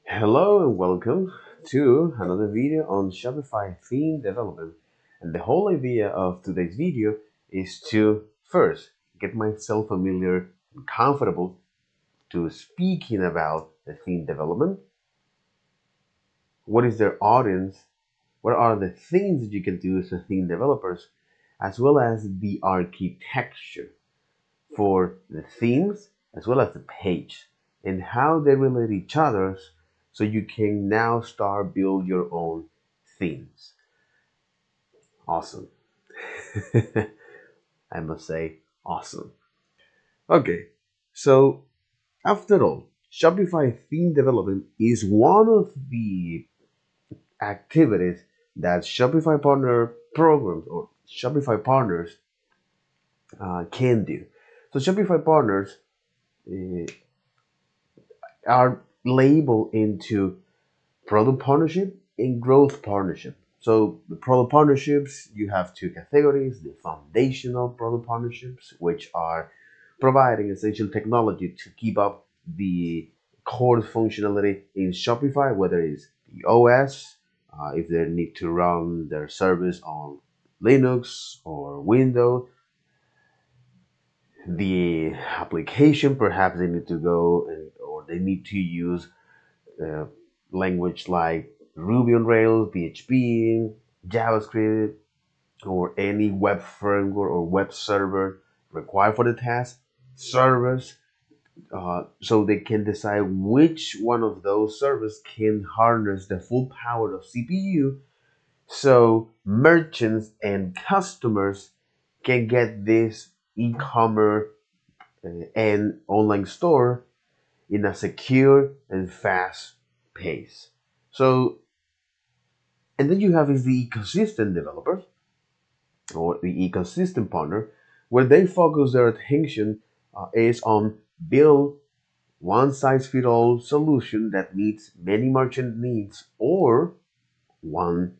Hello and welcome to another video on Shopify theme development. And the whole idea of today's video is to first get myself familiar and comfortable to speaking about the theme development. What is their audience? What are the things that you can do as a theme developers, as well as the architecture for the themes as well as the page and how they relate each other so you can now start build your own themes. Awesome. I must say awesome. Okay, so after all, Shopify theme development is one of the activities that Shopify partner programs or Shopify partners can do. So Shopify partners uh, are labeled into product partnership and growth partnership. So the product partnerships, you have two categories: the foundational product partnerships, which are providing essential technology to keep up the core functionality in Shopify, whether it's the OS, if they need to run their service on Linux or Windows, the application, perhaps they need to go or they need to use uh, language like Ruby on Rails, PHP, JavaScript, or any web framework or web server required for the task, servers, so they can decide which one of those servers can harness the full power of CPU so merchants and customers can get this e-commerce and online store in a secure and fast pace. So, and then you have is the ecosystem developers or the ecosystem partner, where they focus their attention is on build one size fit all solution that meets many merchant needs or one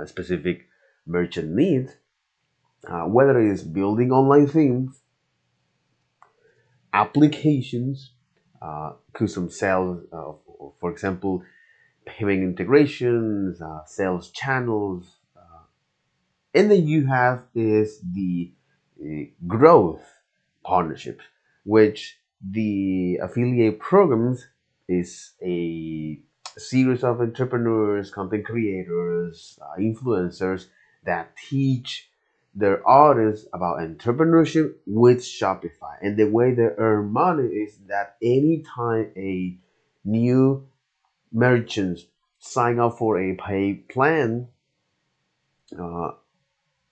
specific merchant needs, whether it is building online themes, applications, custom sales, for example, payment integrations, sales channels, and then you have is the growth partnerships, which the affiliate programs is a series of entrepreneurs, content creators, influencers that teach their audience about entrepreneurship with Shopify. And the way they earn money is that anytime a new merchant sign up for a paid plan, uh,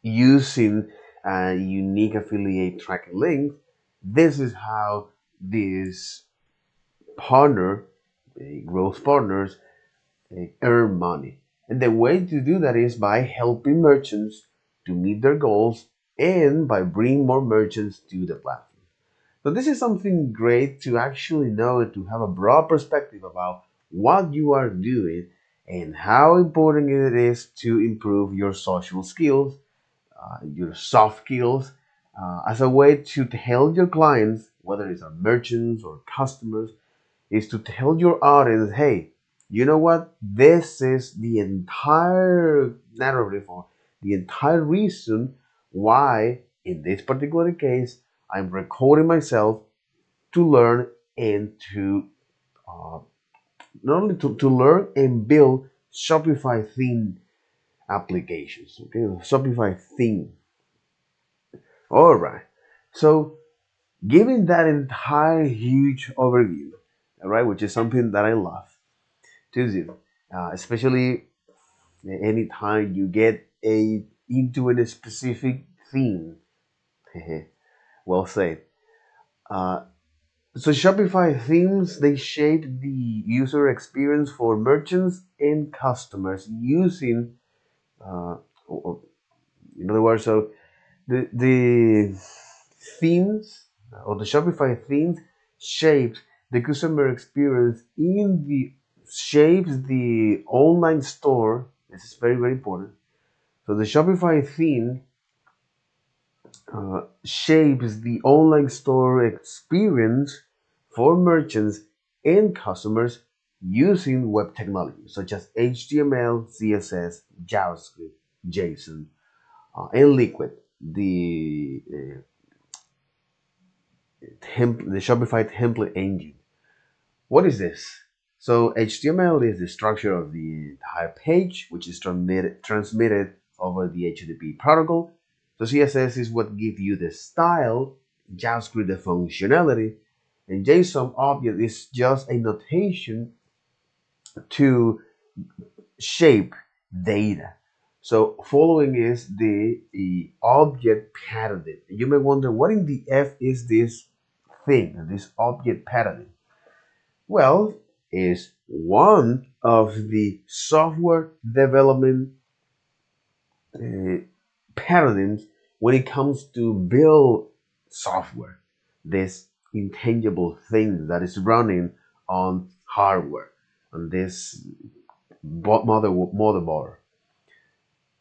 using a unique affiliate tracking link, this is how these partner, growth partners, earn money. And the way to do that is by helping merchants to meet their goals and by bringing more merchants to the platform. So this is something great to actually know and to have a broad perspective about what you are doing and how important it is to improve your social skills, your soft skills, as a way to tell your clients, whether it's our merchants or customers, is to tell your audience, hey, you know what? This is the entire narrative or the entire reason why, in this particular case, I'm recording myself to learn and to uh, not only to learn and build Shopify theme applications. Okay, Shopify theme. All right. So, given that entire huge overview, all right, which is something that I love to do, especially anytime you get a into a specific theme. Well said. Uh, so Shopify themes they shape the user experience for merchants and customers using, uh, in other words, so the themes or the Shopify themes shapes the customer experience in the shapes the online store. This is very very important. So the Shopify theme shapes the online store experience for merchants and customers using web technology such as HTML, CSS, JavaScript, JSON, and Liquid, the Shopify template engine. What is this? So HTML is the structure of the entire page, which is transmitted over the HTTP protocol. So CSS is what gives you the style, JavaScript the functionality, and JSON object is just a notation to shape data. So following is the object paradigm. You may wonder what in the F is this thing, this object paradigm? Well, is one of the software development uh, paradigms when it comes to build software. This intangible thing that is running on hardware, on this motherboard.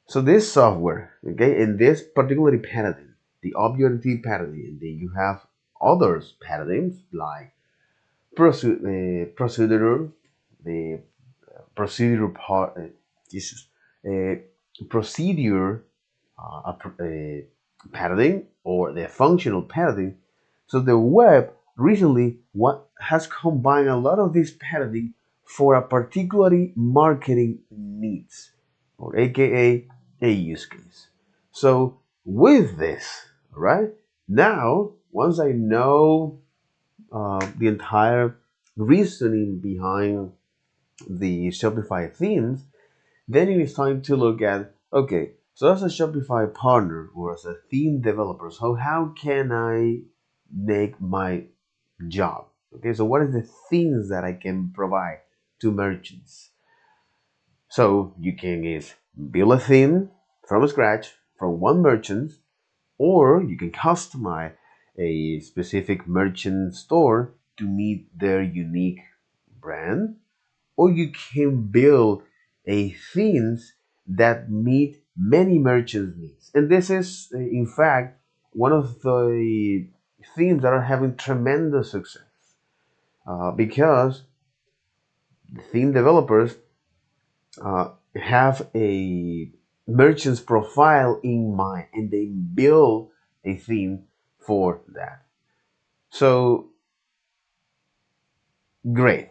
So this software, okay, in this particular paradigm, the objective paradigm, and then you have others paradigms like procedure, the procedure part, Jesus, uh, procedure paradigm or the functional paradigm. So the web recently what has combined a lot of this paradigm for a particularly marketing needs, or AKA a use case. So with this, right now, once I know the entire reasoning behind the Shopify themes, then it is time to look at, okay, so as a Shopify partner or as a theme developer, so how can I make my job? Okay, so what are the things that I can provide to merchants? So you can is build a theme from scratch from one merchant, or you can customize a specific merchant store to meet their unique brand, or you can build a themes that meet many merchants needs. And this is in fact one of the themes that are having tremendous success because the theme developers have a merchant's profile in mind and they build a theme for that. So great.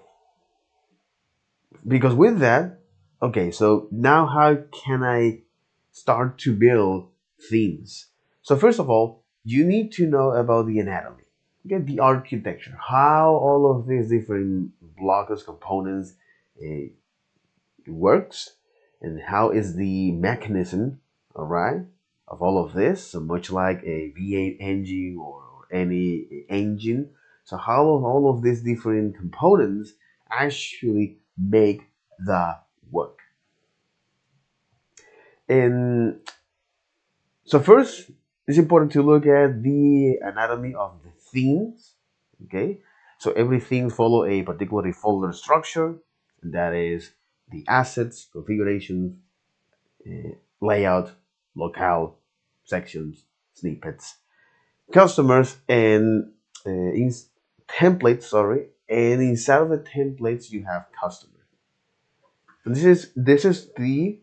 Because with that, okay, so now how can I start to build themes? So first of all, you need to know about the anatomy, okay, the architecture, how all of these different blocks, components uh, works, and how is the mechanism, all right, of all of this. So much like a V8 engine or any engine. So how all of these different components actually make the work. And so first, it's important to look at the anatomy of the themes. Okay, so everything follow a particular folder structure. That is the assets, configurations, layout, locale, sections, snippets, customers, and in templates. Sorry, and inside of the templates you have customers. So this is the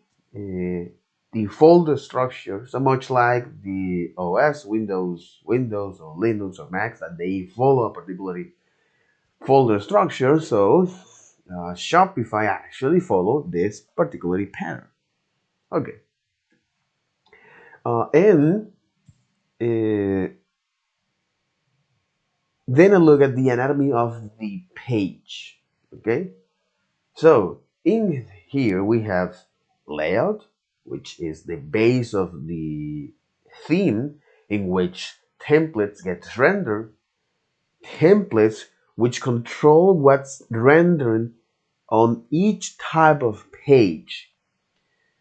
folder structure, so much like the OS, Windows or Linux or Mac, that they follow a particular folder structure. So Shopify actually follow this particular pattern. Okay, and uh, then I look at the anatomy of the page. Okay, so in here we have layout, which is the base of the theme in which templates get rendered, templates which control what's rendered on each type of page.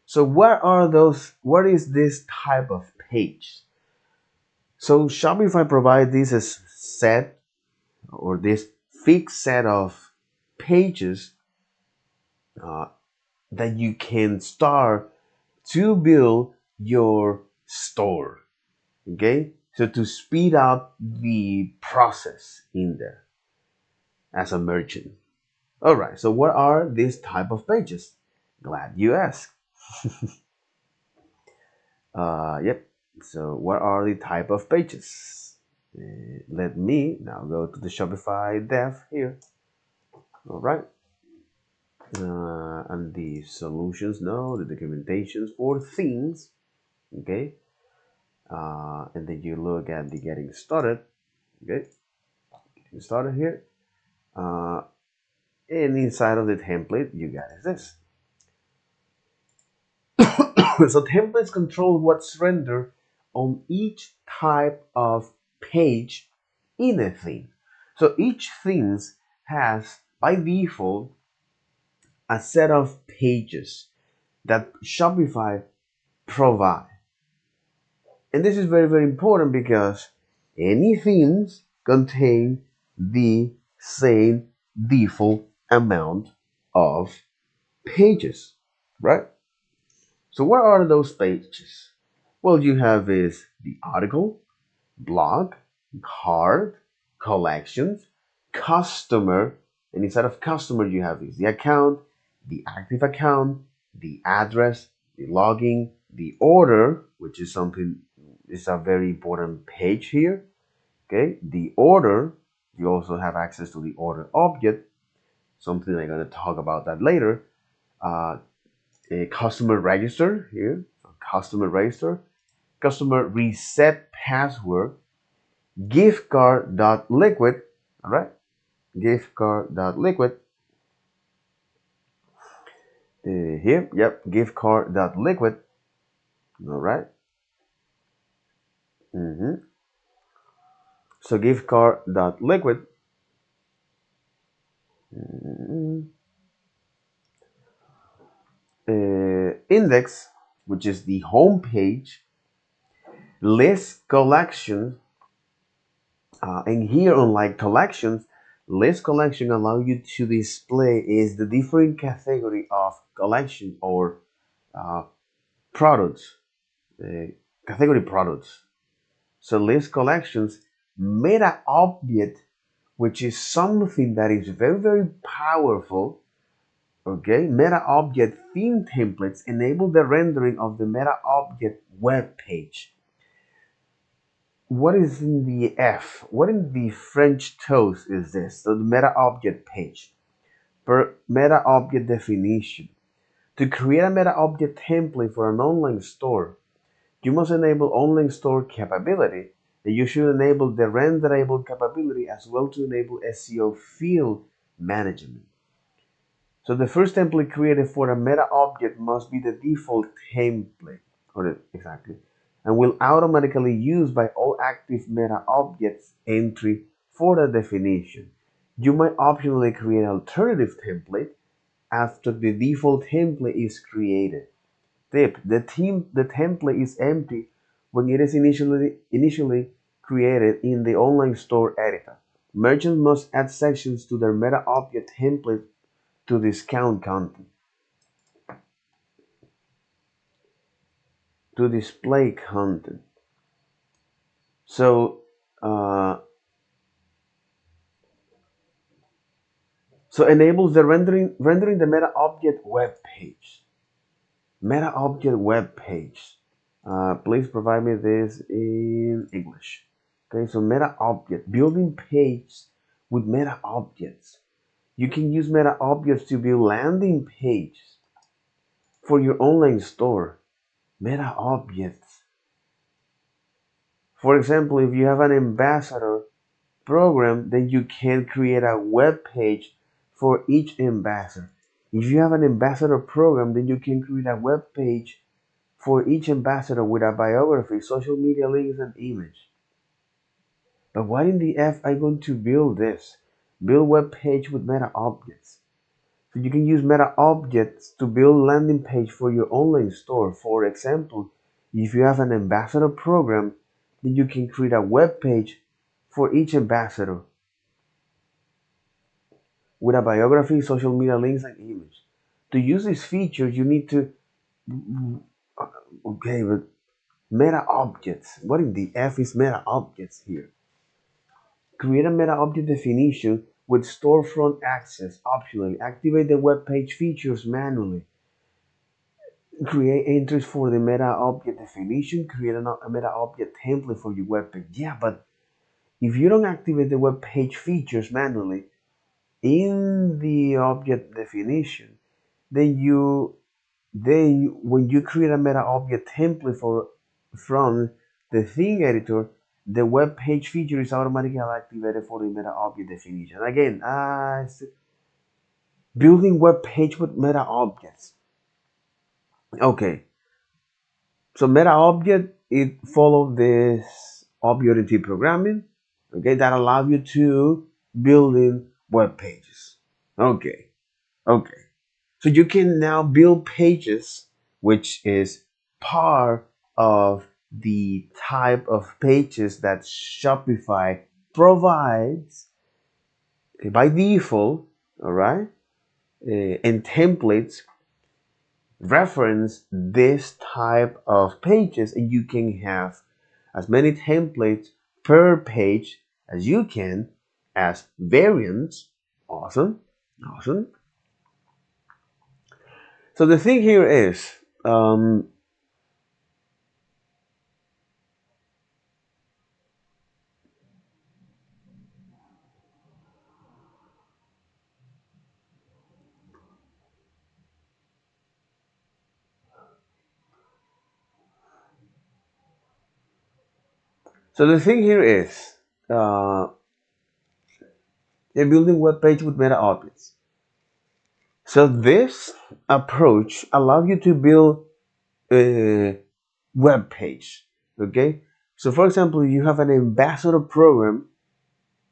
So what are those? What is this type of page? So Shopify provides this as set or this fixed set of pages uh, that you can start to build your store. Okay, so to speed up the process in there as a merchant. All right, so what are these type of pages? Glad you asked. Yep. So what are the type of pages? Let me now go to the Shopify dev here. All right. And the solutions, no, the documentations for themes. Okay. And then you look at the getting started. Okay. Getting started here. And inside of the template, you got this. So templates control what's rendered on each type of page in a theme. So each theme has by default a set of pages that Shopify provide. And this is very, very important because any themes contain the same default amount of pages, right? So what are those pages? Well, you have is the article, blog, card, collections, customer, and inside of customer you have is the account, the active account, the address, the login, the order, which is something is a very important page here. Okay, the order, you also have access to the order object, something I'm going to talk about that later. A customer register here, so customer register, customer reset password, gift card dot liquid. All right, gift card dot liquid. Here, yep, gift card dot liquid. All right. So gift card dot liquid. Index, which is the home page, list collection, and here unlike collections, list collection allow you to display is the different category of collection or uh, products, uh, category products. So list collections, meta object, which is something that is very, very powerful. Okay, meta object theme templates enable the rendering of the meta object web page. What is in the F? What in the French toast is this? So the meta object page. Per meta object definition. To create a meta object template for an online store, you must enable online store capability, and you should enable the renderable capability as well to enable SEO field management. So the first template created for a meta object must be the default template, exactly, and will automatically use by all active meta objects entry for the definition. You might optionally create an alternative template after the default template is created. Tip: the template is empty when it is initially created in the online store editor. Merchants must add sections to their meta object template to discount content, to display content. So, uh, so enables the rendering the meta object web page. Meta object web page. Please provide me this in English. Okay, so meta object building page with meta objects. You can use meta objects to build landing pages for your online store. Meta objects. For example, if you have an ambassador program, then you can create a web page for each ambassador. If you have an ambassador program, then you can create a web page for each ambassador with a biography, social media links, and image. But why in the F I going to build this? Build web page with meta objects. So you can use meta objects to build landing page for your online store. For example, if you have an ambassador program, then you can create a web page for each ambassador with a biography, social media links, and image. To use these features, you need to okay, but meta objects. What in the F is meta objects here? Create a meta object definition with storefront access optionally. Activate the web page features manually. Create entries for the meta object definition. Create a meta object template for your web page. Yeah, but if you don't activate the web page features manually in the object definition, then when you create a meta object template from the theme editor, the web page feature is automatically activated for the meta object definition. Again, building web page with meta objects. Okay, so meta object, it follows this object-oriented programming. Okay, that allows you to building web pages. Okay, okay. So you can now build pages, which is part of the type of pages that Shopify provides, by default, all right? And templates reference this type of pages, and you can have as many templates per page as you can as variants. Awesome, awesome. So the thing here is, um, so the thing here is, uh, they're building web page with meta objects. So this approach allows you to build a web page. Okay. So for example, you have an ambassador program.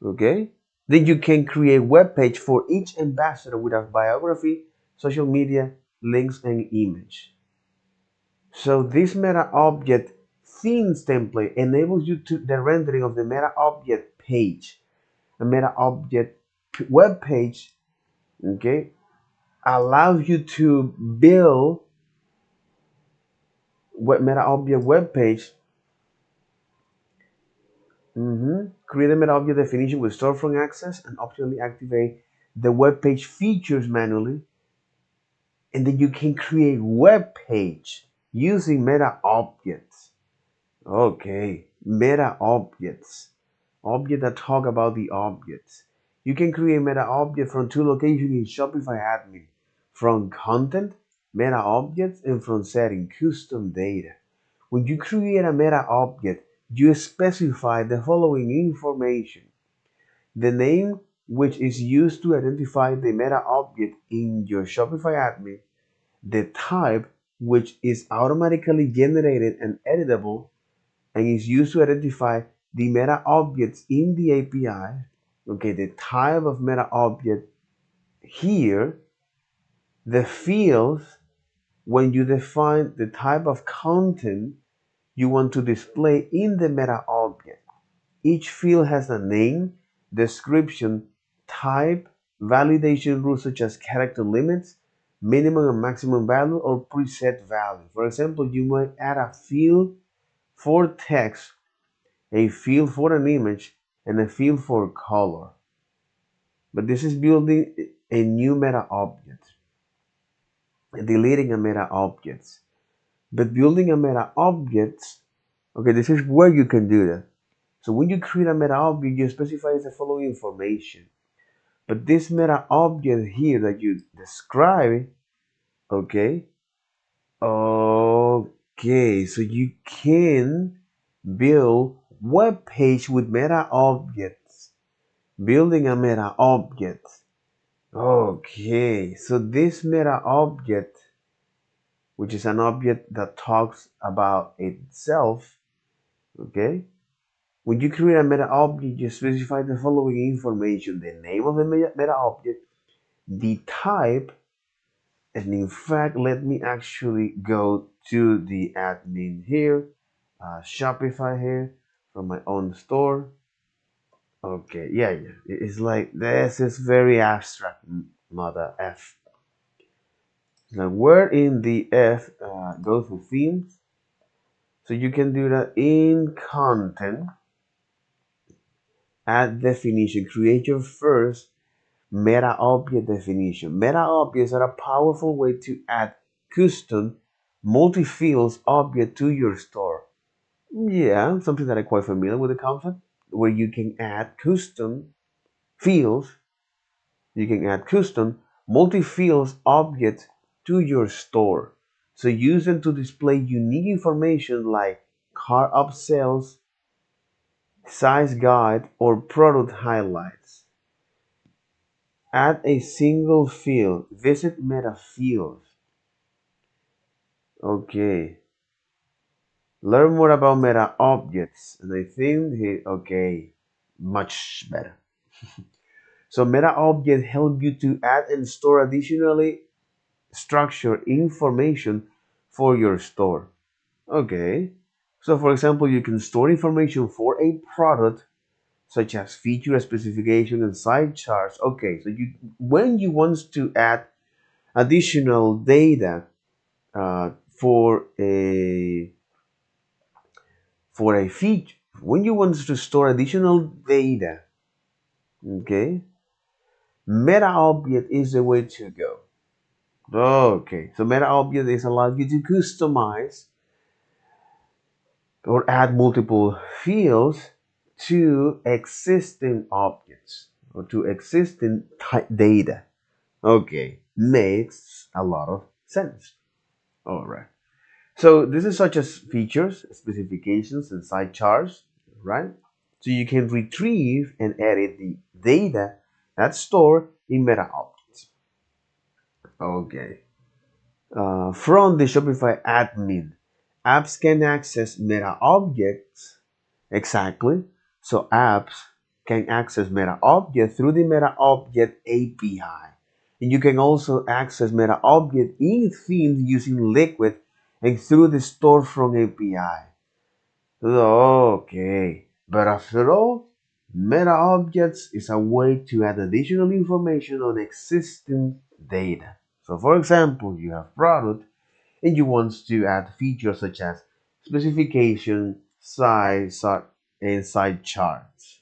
Okay. Then you can create web page for each ambassador with a biography, social media, links, and image. So this meta object themes template enables you to the rendering of the meta object page, a meta object web page. Okay, allows you to build meta object web page. Create a meta object definition with storefront access and optionally activate the web page features manually, and then you can create web page using meta objects. Okay, meta objects. Object that talk about the objects. You can create meta object from two locations in Shopify admin. From content, meta objects, and from setting custom data. When you create a meta object, you specify the following information. The name, which is used to identify the meta object in your Shopify admin. The type, which is automatically generated and editable and is used to identify the meta objects in the API. Okay, the type of meta object here, the fields, when you define the type of content you want to display in the meta object. Each field has a name, description, type, validation rules such as character limits, minimum and maximum value, or preset value. For example, you might add a field for text, a field for an image, and a field for color. But this is building a new meta object, deleting a meta object. But building a meta object, okay, this is where you can do that. So when you create a meta object, you specify the following information. But this meta object here that you describe, okay, okay, so you can build web page with meta objects. Building a meta object. Okay, so this meta object, which is an object that talks about itself, okay, when you create a meta object, you specify the following information: the name of the meta object, the type, and in fact, let me actually go to the admin here, Shopify here, from my own store. Okay, yeah, yeah. It's like this is very abstract, mother F. Now, where in the F go to themes? So you can do that in content, add definition, create your first Meta object definition. Meta objects are a powerful way to add custom multi-fields object to your store. Yeah, something that I'm quite familiar with the concept, where you can add custom fields, you can add custom multi-fields objects to your store. So use them to display unique information like car upsells, size guide, or product highlights. Add a single field. Visit meta fields. Okay. Learn more about meta objects. And I think, okay, much better. So meta objects help you to add and store additionally structured information for your store. Okay. So for example, you can store information for a product such as feature specification and site charts. Okay, so you when you want to add additional data uh, for a feature, when you want to store additional data, okay, meta object is the way to go. Okay, so meta object is allow you to customize or add multiple fields to existing objects or to existing data. Okay, makes a lot of sense. All right. So this is such as features, specifications, and site charts, right? So you can retrieve and edit the data that's stored in meta objects. Okay. From the Shopify admin, apps can access meta objects. Exactly. So apps can access meta object through the meta object API. And you can also access meta object in themes using Liquid and through the storefront API. Okay. But after all, meta objects is a way to add additional information on existing data. So for example, you have product and you want to add features such as specification, size, and side charts.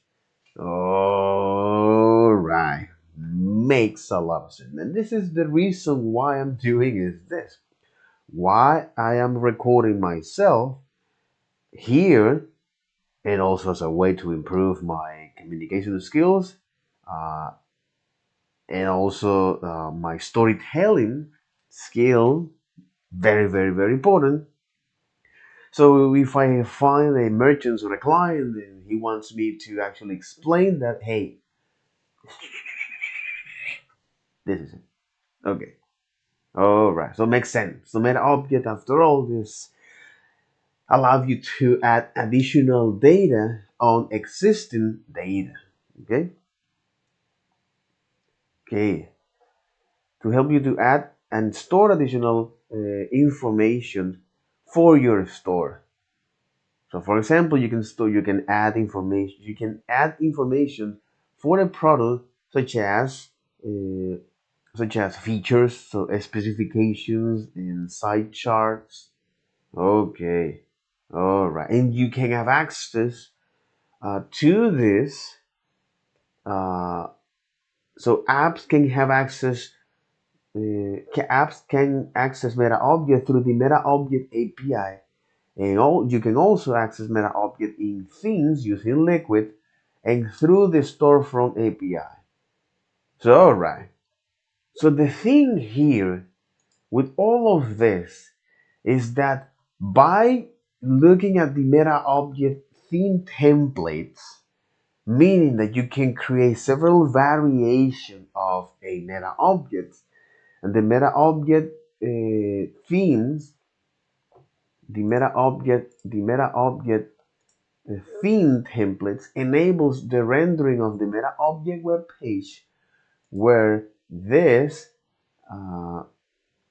All right, makes a lot of sense. And this is the reason why I'm doing is this. Why I am recording myself here, and also as a way to improve my communication skills, uh, and also my storytelling skill. Very, very, very important. So if I find a merchant or a client and he wants me to actually explain that, hey, this is it. Okay. All right. So it makes sense. So meta object, after all, this allows you to add additional data on existing data. Okay. Okay. To help you to add and store additional information for your store. So for example, you can add information for a product uh, such as features, so specifications and site charts. Okay, all right, and you can have access to this. Uh, so apps can have access. Apps can access Meta Object through the Meta Object API. And you can also access Meta Object in themes using Liquid and through the storefront API. So, all right. So the thing here with all of this is that by looking at the Meta Object theme templates, meaning that you can create several variations of a Meta Object, and the Meta Object themes, the Meta Object the theme templates enables the rendering of the meta object web page, where this uh,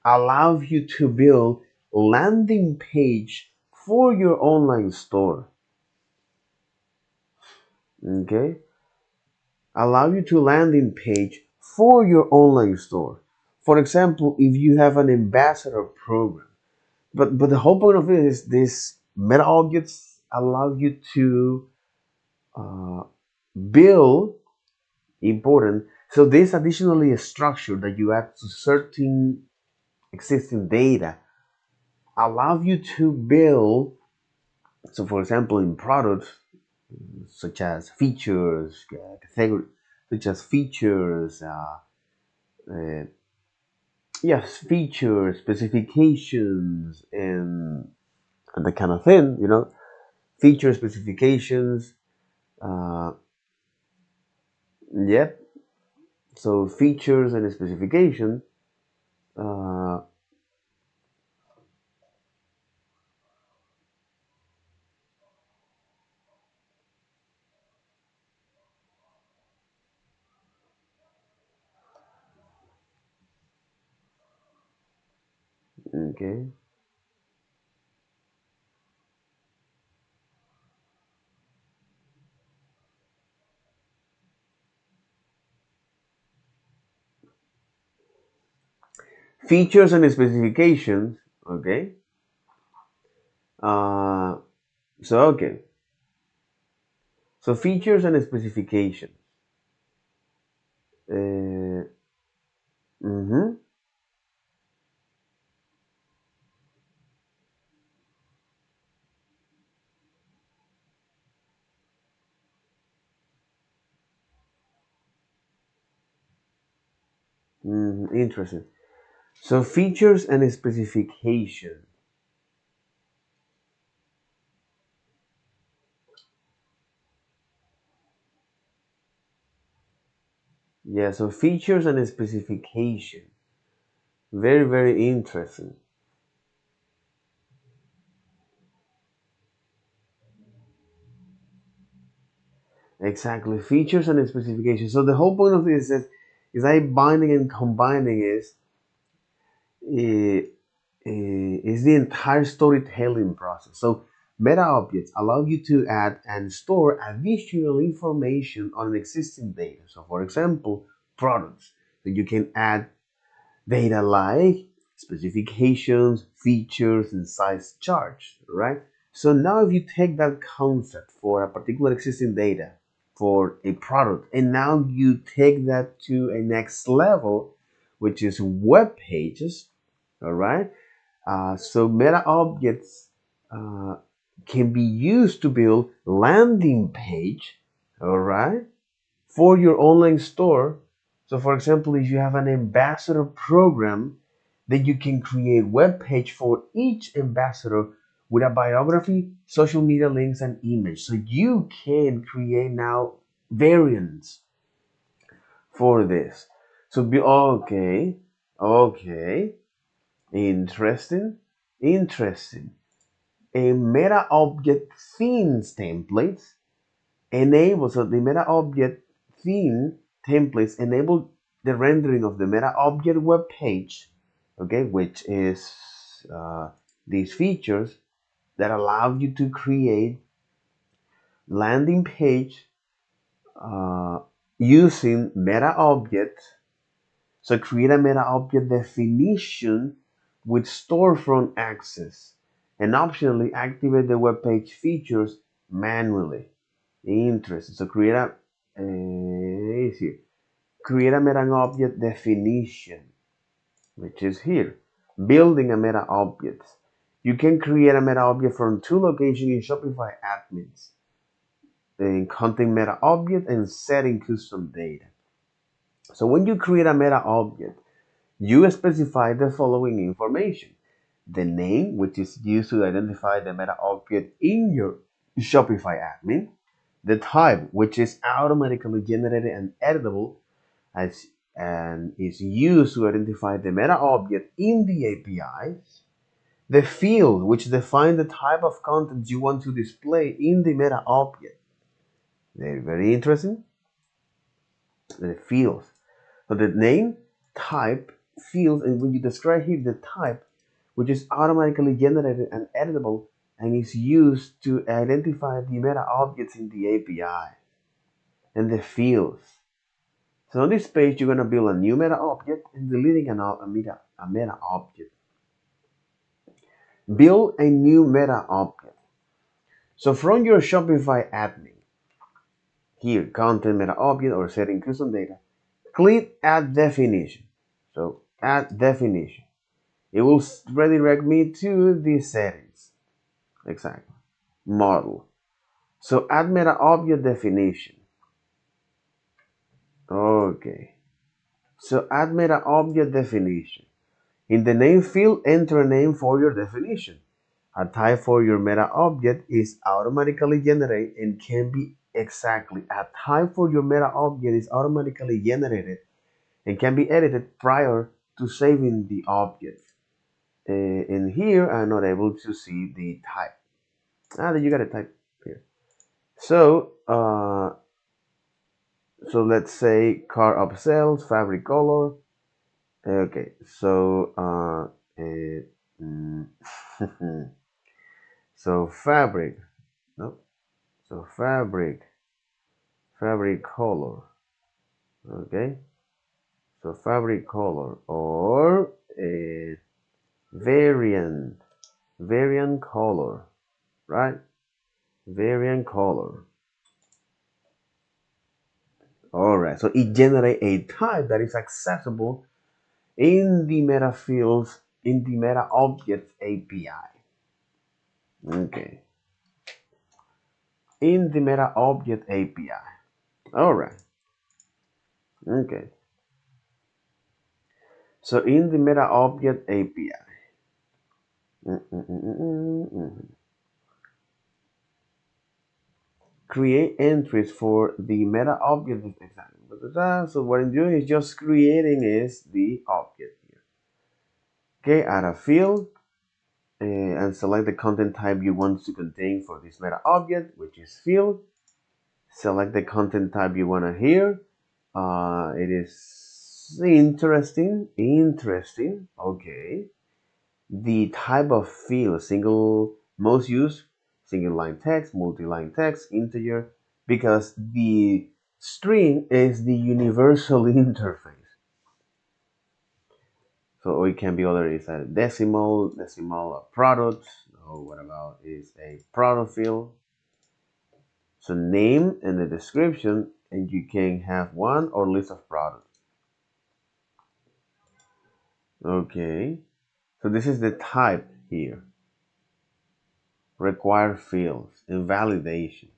allows you to build landing page for your online store. Okay, allow you to landing page for your online store. For example, if you have an ambassador program, but the whole point of it is this meta objects allow you to uh, build important So this additionally a structure that you add to certain existing data allow you to build. So for example, in products such as features, category, such as features, uh, yes, features, specifications, and that kind of thing, feature specifications. Uh, yep. So features and specification. Uh, okay. Features and specifications. Okay. Uh, so okay. So features and specifications. Uh, mhm, interesting. So features and specification. Yeah. So features and specification. Very, very interesting. Exactly. Features and specification. So the whole point of this is that binding and combining uh, is the entire storytelling process. So meta objects allow you to add and store additional information on existing data. So for example, products. So you can add data like specifications, features, and size charts, right? So now if you take that concept for a particular existing data for a product, and now you take that to a next level, which is web pages, all right? So meta objects uh, can be used to build landing page, all right, for your online store. So for example, if you have an ambassador program, then you can create web page for each ambassador with a biography, social media links, and image. So you can create now variants for this. So be okay, okay, interesting, interesting. A meta object themes templates enable, so the meta object theme templates enable the rendering of the meta object web page, okay, which is these features that allow you to create landing page uh, using meta objects. So create a meta object definition with storefront access and optionally activate the web page features manually. Interesting. So here. Create a meta object definition, which is here. Building a meta object. You can create a meta object from two locations in Shopify admins. In content meta object and setting custom data. So when you create a meta object, you specify the following information. The name, which is used to identify the meta object in your Shopify admin. The type, which is automatically generated and editable as and is used to identify the meta object in the APIs. The field, which defines the type of content you want to display in the meta object. Very, very interesting. The fields. So the name, type, fields, and when you describe here the type, which is automatically generated and editable and is used to identify the meta objects in the API. And the fields. So on this page, you're going to build a new meta object and deleting a meta object. Build a new meta object. So from your Shopify admin, here, content meta object or setting custom data, Click add definition. So add definition. It will redirect me to the settings. Exactly. Model. So add meta object definition. Okay. So add meta object definition. In the name field, enter a name for your definition. A type for your meta object is automatically generated and can be exactly a type for your meta object is automatically generated and can be edited prior to saving the object. In here, I'm not able to see the type. You got a type here. So, let's say car upsells, fabric color. Okay, so mm, so fabric. No, so fabric color. Okay, so fabric color or a variant color, right? Variant color. All right, so it generates a type that is accessible in the meta fields in the meta objects API. Okay, in the meta object API. All right. Okay. So in the meta object API. Create entries for the meta object. So what I'm doing is just creating is the object here. Okay, add a field and select the content type you want to contain for this meta object, which is field. Select the content type you want to hear. It is interesting. Okay. The type of field, single, most used, single line text, multi-line text, integer, because the string is the universal interface. So it can be other is a decimal product. Oh, what about is a product field? So name and the description, and you can have one or list of products. Okay. So this is the type here. Required fields and validations.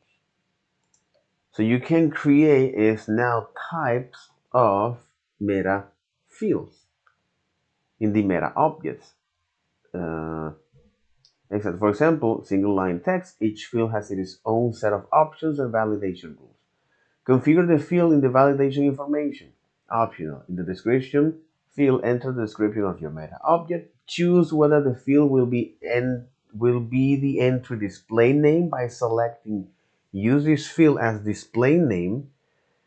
So you can create is now types of meta fields in the meta objects. For example, single line text, each field has its own set of options and validation rules. Configure the field in the validation information. Optional. In the description field, enter the description of your meta object. Choose whether the field will be the entry display name by selecting use this field as display name,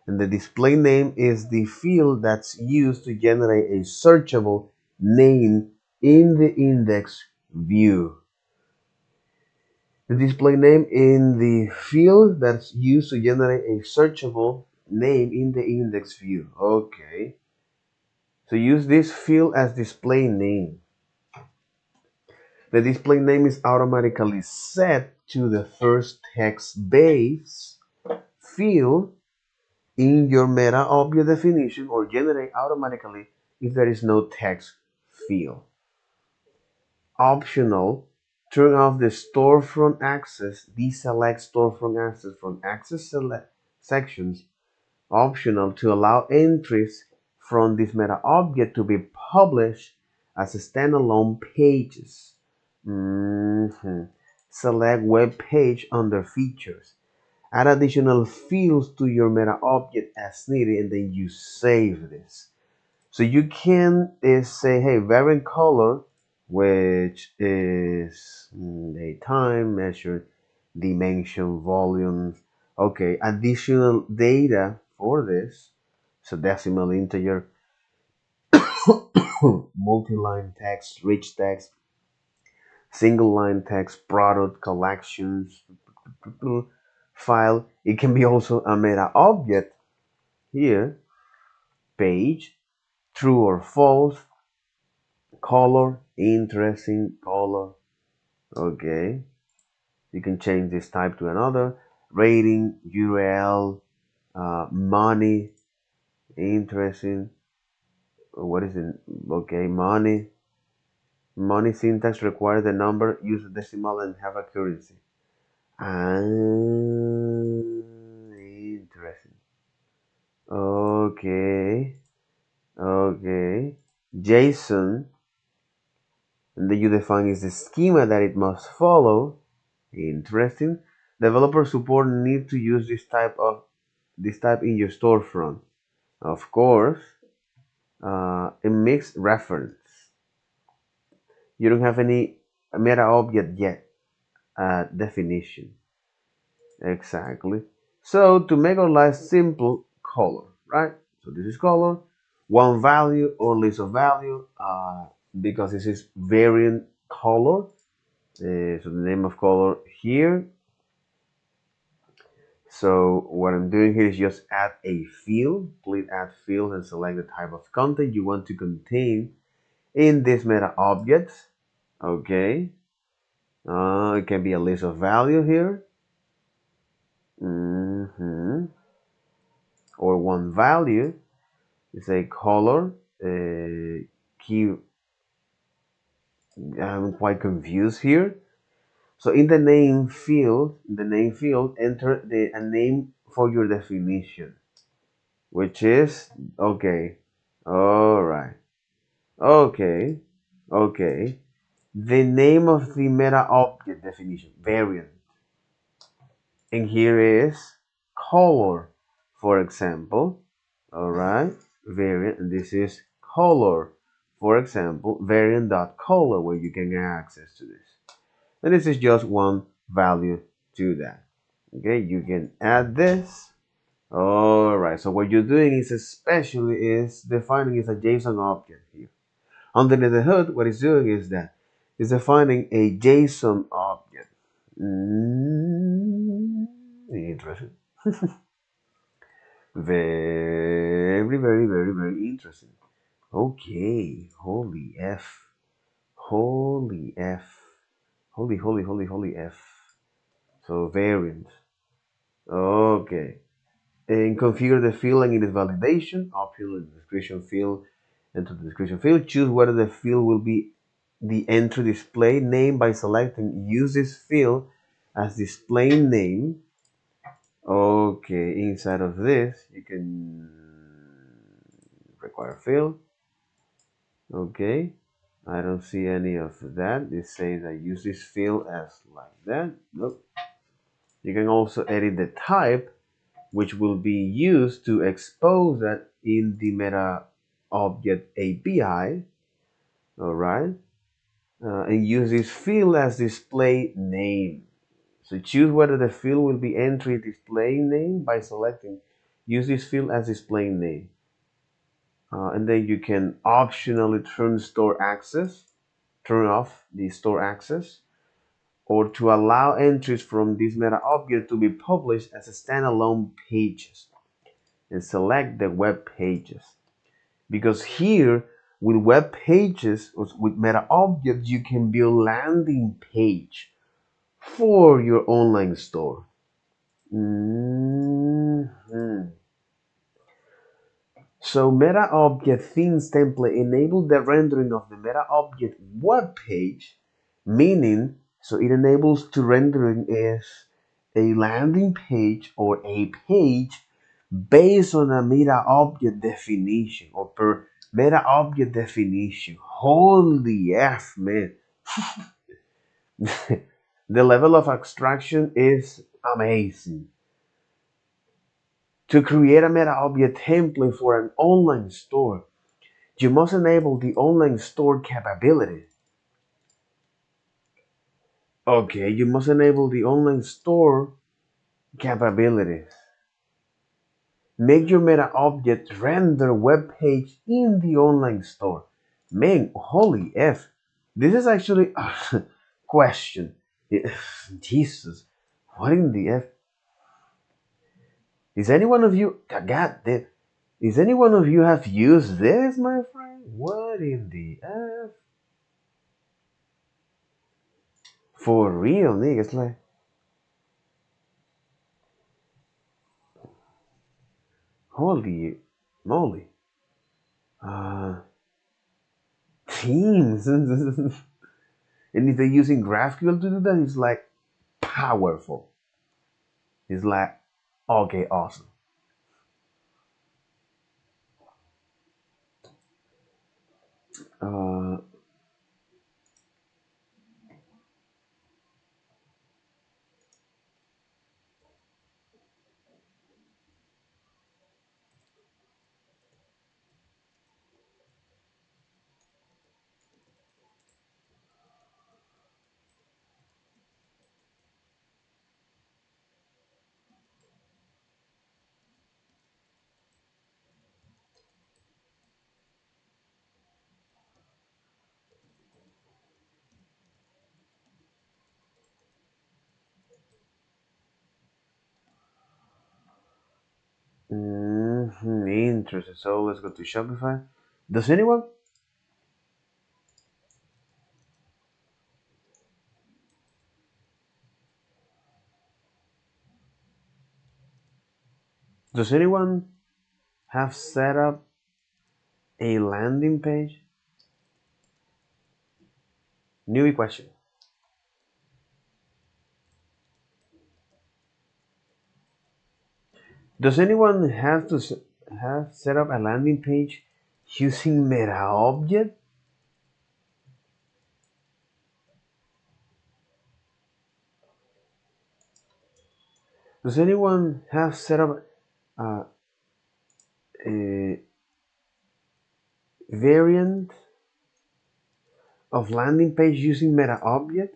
and the display name is the field that's used to generate a searchable name in the index view. The display name in the field that's used to generate a searchable name in the index view. Okay. So use this field as display name. The display name is automatically set to the first text base field in your meta object definition or generate automatically if there is no text field. Optional, turn off the storefront access, deselect storefront access from access select sections. Optional, to allow entries from this meta object to be published as standalone pages. Select web page under features. Add additional fields to your meta object as needed, and then you save this. So you can say, hey, variant color, which is the time measured, dimension, volumes. Okay, additional data for this. So decimal, integer, multi-line text, rich text, single line text, product, collections, file. It can be also a meta object here, page, true or false, color, interesting color. Okay, you can change this type to another. Rating, URL, money. Interesting. What is it? Okay, money. Money syntax requires the number, use a decimal, and have accuracy. Ah, interesting. Okay, okay. JSON, and then you define is the schema that it must follow. Interesting. Developer support need to use this type in your storefront. Of course, a mixed reference. You don't have any meta object yet. Definition. Exactly. So to make our life simple, color, right? So this is color, one value or list of value, because this is variant color. So the name of color here. So what I'm doing here is just add a field. Click add field and select the type of content you want to contain in this meta objects. Okay. It can be a list of value here. Or one value. It's a color. Key. I'm quite confused here. So in the name field, enter a name for your definition, which is okay. All right. Okay. Okay. The name of the meta object definition variant, and here is color, for example. All right. Variant, and this is color, for example, variant.color, where you can get access to this. And this is just one value to that. Okay, you can add this. All right, so what you're doing is especially is defining is a JSON object here. Underneath the hood, what it's doing is that it's defining a JSON object. Interesting. Very, very, very, very interesting. Okay, holy F. Holy F. Holy, holy, holy, holy F. So variant. Okay. And configure the field and its validation. Optional in the description field. Enter the description field. Choose whether the field will be the entry display name by selecting use this field as display name. Okay, inside of this you can require field. Okay, I don't see any of that. It says I use this field as like that. Look. You can also edit the type, which will be used to expose that in the Meta Object API. All right, and use this field as display name. So choose whether the field will be entry display name by selecting use this field as display name. And then you can optionally turn off the store access, or to allow entries from this meta object to be published as a standalone pages, and select the web pages. Because here with web pages, with meta objects, you can build landing page for your online store. So Meta Object Themes template enables the rendering of the Meta Object web page, meaning so it enables to rendering is a landing page or a page based on a Meta Object definition or per Meta Object definition. Holy F, man. The level of abstraction is amazing. To create a Meta Object template for an online store, you must enable the online store capability. Okay, you must enable the online store capabilities. Make your meta object render web page in the online store. Man, holy F. This is actually a question. Jesus, what in the F? Is any one of you, God damn, is any one of you have used this, my friend? What in the F? For real, nigga, it's like, holy moly. Uh, Teams. And if they're using GraphQL to do that, it's like powerful. It's like, okay, awesome. Uh, Interesting. So let's go to Shopify. Does anyone? Does anyone have set up a landing page? New question. Does anyone have to have set up a landing page using Metaobject? Does anyone have set up uh, a variant of landing page using Metaobject?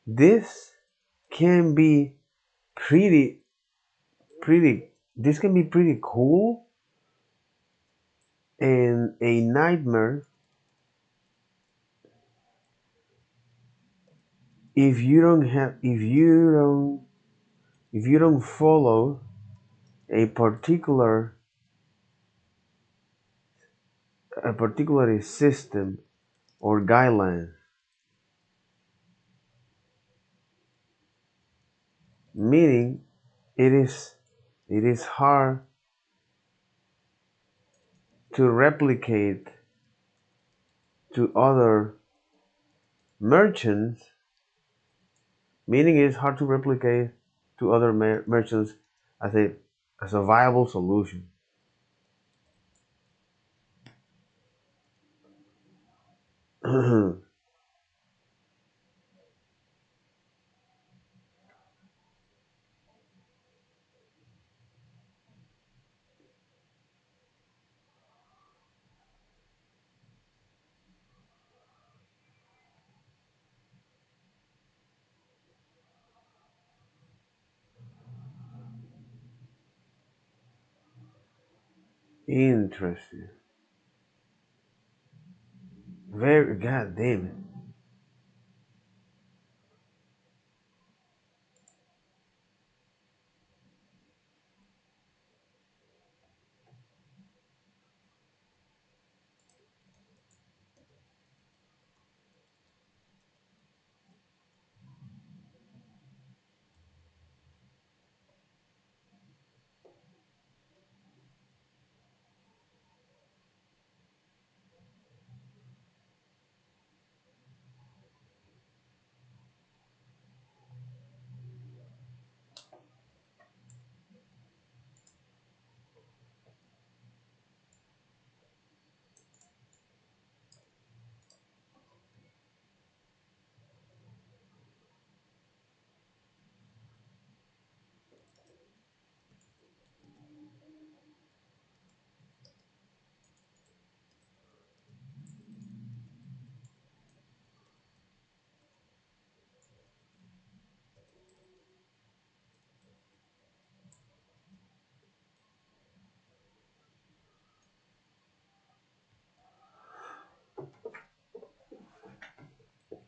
This can be pretty pretty. This can be pretty cool and a nightmare if you don't follow a particular system or guidelines, meaning it is it is hard to replicate to other merchants, meaning it is hard to replicate to other merchants as a viable solution. Interesting. Very god damn it.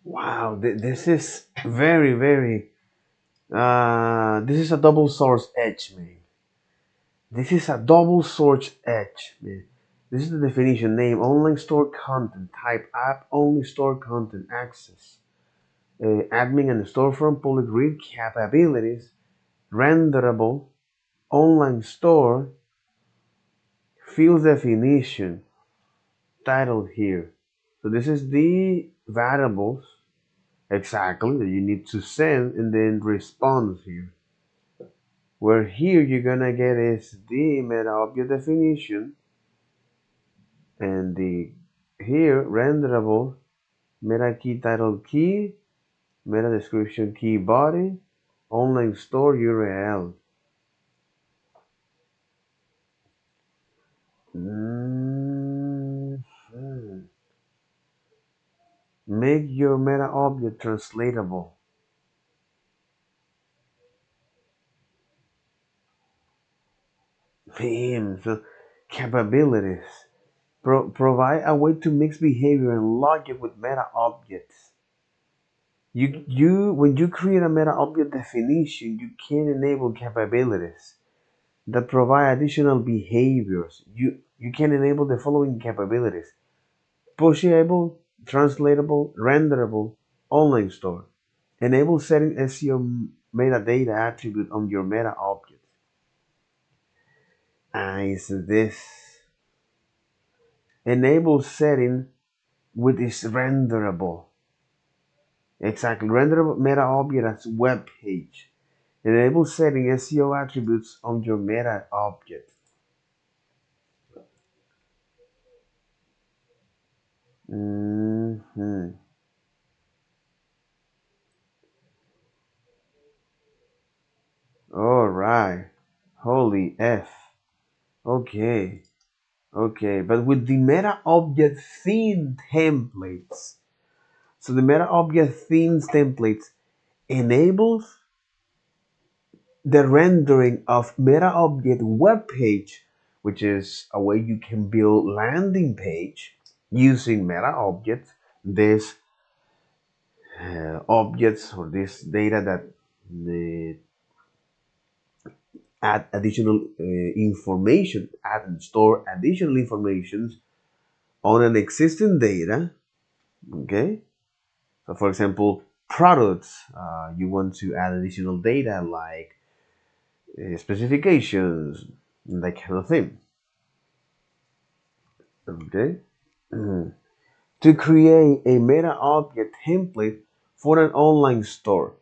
Wow, this is very. This is a double source edge, man. This is a double source edge, man. This is the definition: name, online store content, type, app only store content, access. admin and storefront public read capabilities, renderable, online store, field definition, title here. So this is the variables exactly that you need to send and then response here. Where here you're gonna get is the meta object definition and the here renderable meta key title key, meta description key body, online store URL. Mhm. Make your meta object translatable. So capabilities. Provide a way to mix behavior and logic with meta objects. You when you create a meta object definition, you can enable capabilities that provide additional behaviors. You can enable the following capabilities: pushable, translatable, renderable, online store. Enable setting SEO metadata attribute on your meta object. Is this enable setting with is renderable. Exactly, renderable meta object as web page. Enable setting SEO attributes on your meta object. Hmm. All right. Holy F. Okay. Okay. But with the meta object theme templates. So the meta object themes templates enables the rendering of meta object web page, which is a way you can build landing page using meta objects. This objects or this data that add additional information, add and store additional information on an existing data. Okay, so for example, products, you want to add additional data like specifications, that kind of thing. Okay, to create a meta object template for an online store.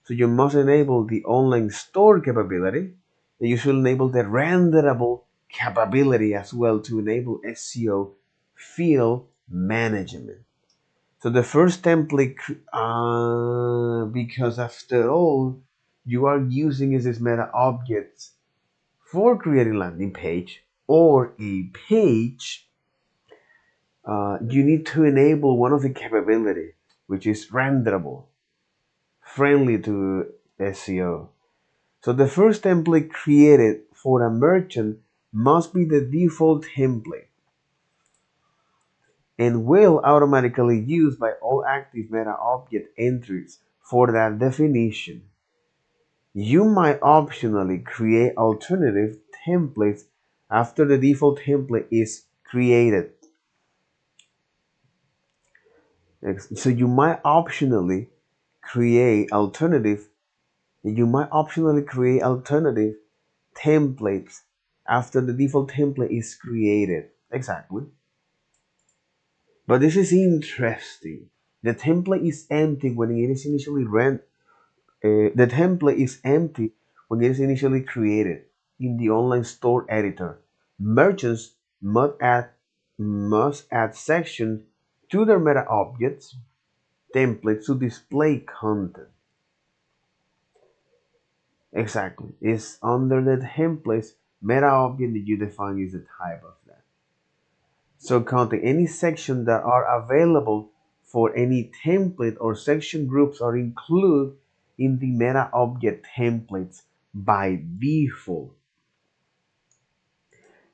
So you must enable the online store capability, and you should enable the renderable capability as well to enable SEO field management. So the first template, because after all, you are using is this meta objects for creating landing page or a page, you need to enable one of the capability, which is renderable, friendly to SEO. So the first template created for a merchant must be the default template and will automatically used by all active meta object entries for that definition. You might optionally create alternative templates after the default template is created. So create alternative you might optionally create alternative templates after the default template is created. Exactly. But this is interesting. The template is empty when it is initially the template is empty when it is initially created in the online store editor. Merchants must add sections to their meta objects templates to display content. Exactly. It's under the templates meta object that you define is the type of that. So counting any section that are available for any template or section groups are included in the meta object templates by default.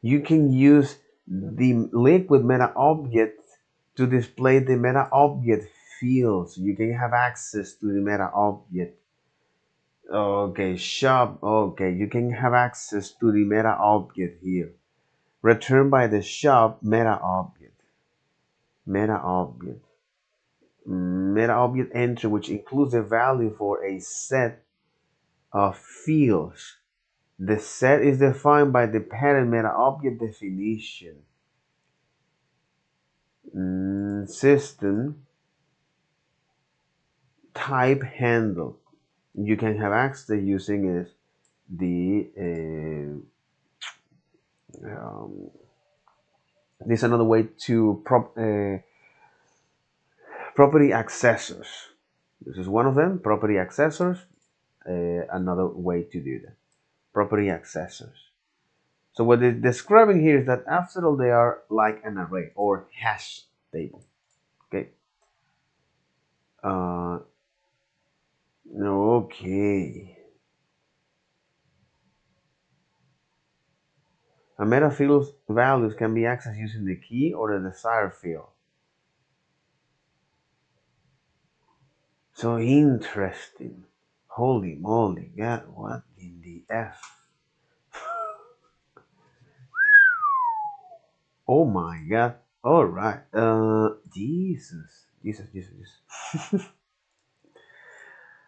You can use the liquid meta object to display the meta object fields. You can have access to the meta object. Okay, shop. Okay, you can have access to the meta object here. Returned by the shop meta object. Meta object. Meta object entry, which includes a value for a set of fields. The set is defined by the parent meta object definition. System type handle. You can have access to using is the this is another way to property accessors. This is one of them, property accessors. Another way to do that, property accessors. So what they're describing here is that after all, they are like an array or hash table. Okay. Okay. A meta field's values can be accessed using the key or the desired field. So interesting. Holy moly, God, what in the F? Oh my God. All right. Jesus.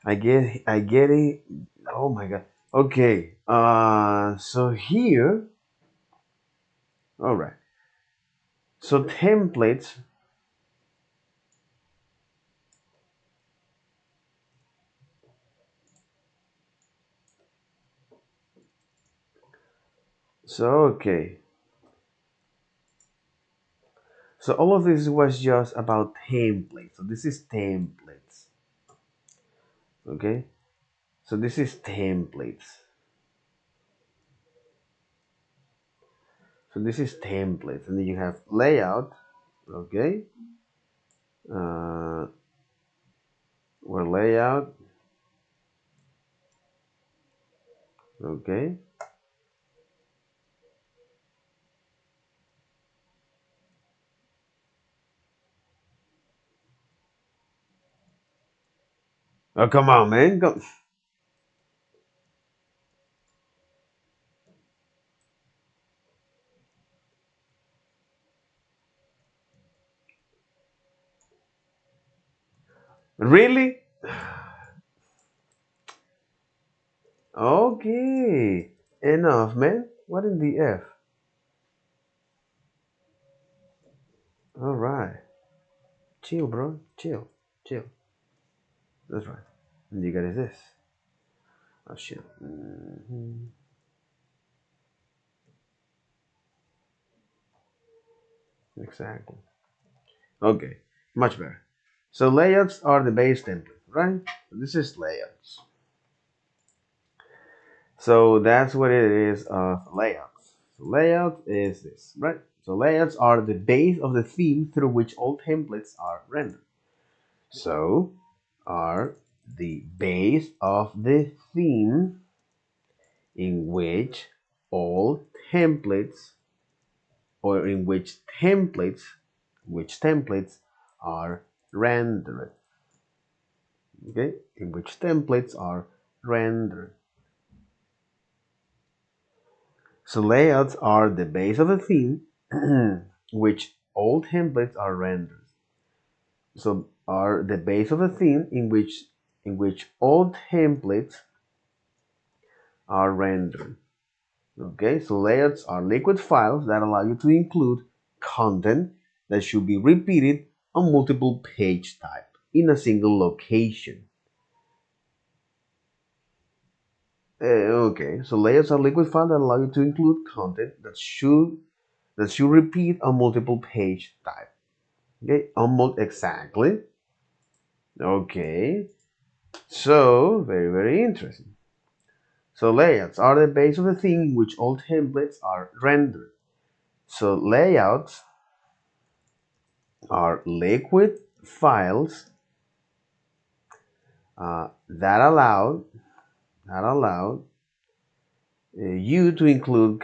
I get it. Oh my God. Okay. So here, all right. So templates. So okay. So all of this was just about templates. So this is templates. Okay. So this is templates. So this is templates, and then you have layout. Okay. Uh, or layout. Okay. Oh, come on, man. Really? Okay. Enough, man. What in the F? All right. Chill, bro. Chill. Chill. That's right. And you got this. Oh, shit. Exactly. Okay. Much better. So layouts are the base template, right? This is layouts. So that's what it is of layouts. So layout is this, right? So layouts are the base of the theme through which all templates are rendered. So are the base of the theme in which all templates or in which templates are rendered. Okay, in which templates are rendered. So layouts are the base of a theme which all templates are rendered. So are the base of a theme in which all templates are rendered. Okay, so layouts are liquid files that allow you to include content that should be repeated on multiple page type in a single location. Okay, so layouts are liquid files that allow you to include content that should repeat on multiple page type. Okay, exactly. Okay, so very very interesting. So layouts are the base of the theme in which all templates are rendered. So layouts are liquid files that allow you to include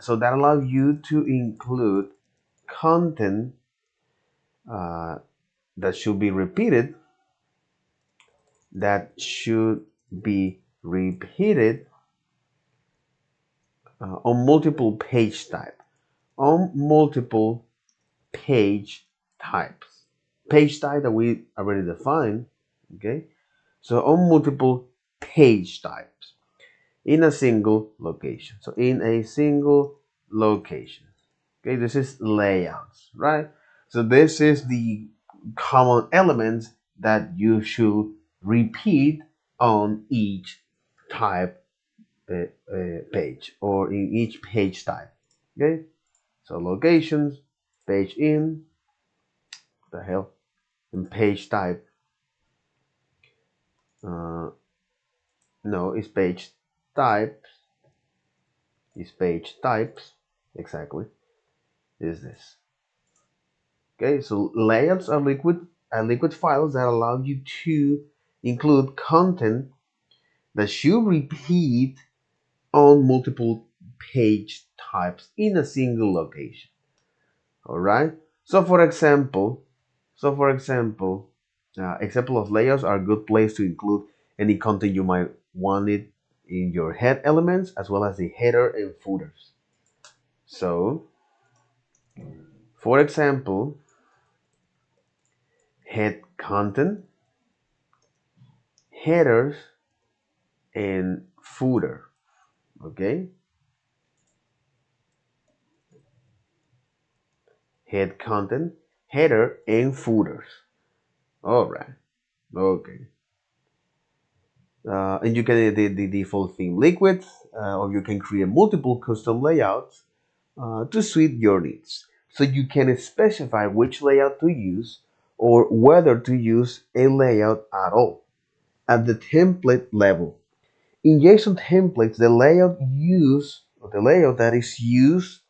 that allow you to include content that should be repeated that should be repeated on multiple page types. page type that we already defined. Okay, so on multiple page types in a single location. So in a single location. Okay, this is layouts, right? So this is the common elements that you should repeat on each type page or in each page type. Okay, so locations, page in, the hell, and page type. Uh, no, it's page types. It's page types. Exactly, is this. Okay, so layouts are liquid files that allow you to include content that should repeat on multiple page types in a single location. All right. So for example, example of layouts are a good place to include any content you might want it in your head elements as well as the header and footers. So, for example, head content, headers, and footer. Okay, head content, header, and footers. All right. Okay. And you can edit the default theme liquid, or you can create multiple custom layouts to suit your needs. So you can specify which layout to use or whether to use a layout at all at the template level. In JSON templates, the layout that is used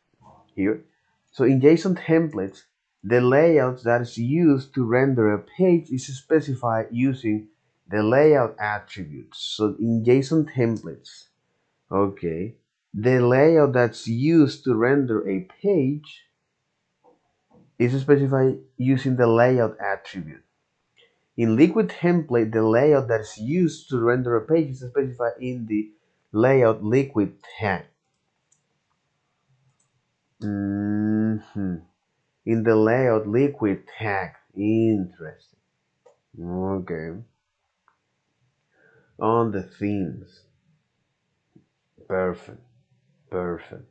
here. So in JSON templates, the layout that is used to render a page is specified using the layout attributes. So in JSON templates, okay, the layout that's used to render a page is specified using the layout attribute. In Liquid template, the layout that's used to render a page is specified in the layout liquid tag. In the layout liquid tag. Interesting. Okay. On the themes. Perfect. Perfect.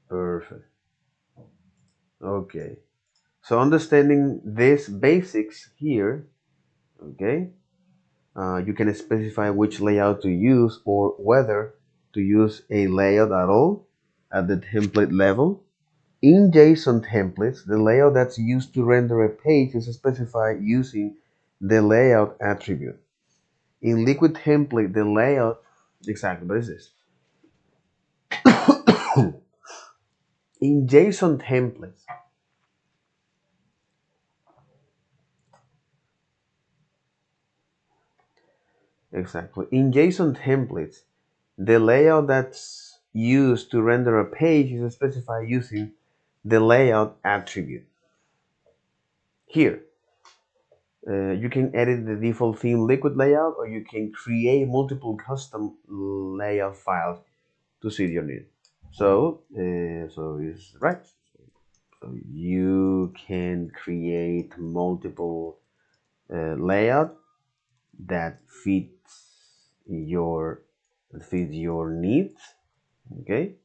Perfect. Okay. So understanding these basics here, okay, you can specify which layout to use or whether to use a layout at all at the template level. In JSON templates, the layout that's used to render a page is specified using the layout attribute. In Liquid template, the layout, exactly, what is this? In JSON templates, exactly. In JSON templates, the layout that's used to render a page is specified using the layout attribute. Here, you can edit the default theme liquid layout, or you can create multiple custom layout files to suit your need. So it's right. So you can create multiple layout that your fits your needs. Okay,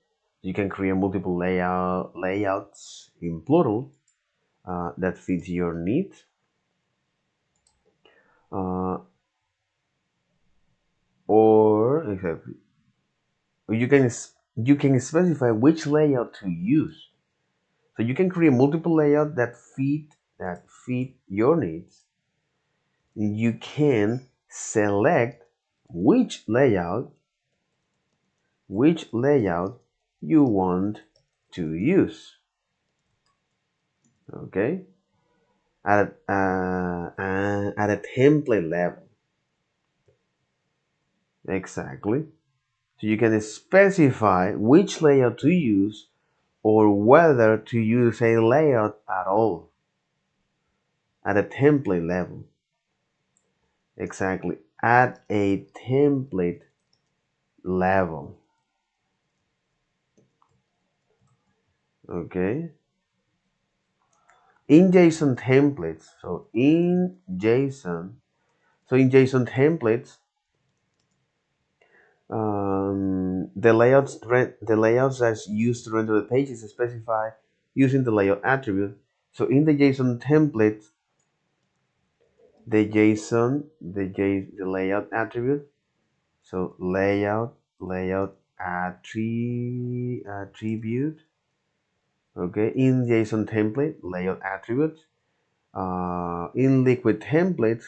you can create multiple layouts in plural that fits your needs. Uh, or exactly, you can specify which layout to use. So you can create multiple layouts that fit your needs. You can select which layout you want to use. Okay, at a template level. Exactly. So you can specify which layout to use or whether to use a layout at all at a template level. Exactly. At a template level. Okay. in JSON templates. In JSON templates, the layouts that's used to render the pages is specified using the layout attribute. So in the JSON template, the layout attribute. So layout attribute. Okay, in JSON template, layout attribute. In liquid template,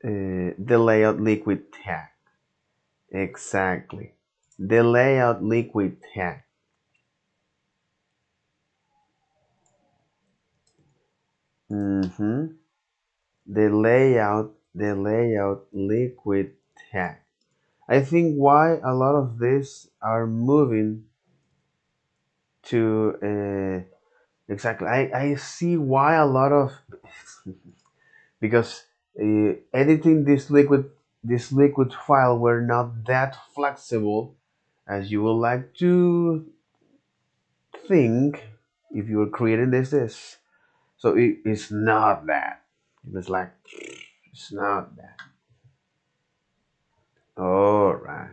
the layout liquid tag. Exactly. The layout liquid tag. Mm-hmm. The layout liquid tag. I think why a lot of this are moving to exactly. I see why a lot of because editing this liquid file were not that flexible as you would like to think if you were creating this. So it's not that. It's like it's not that. All right.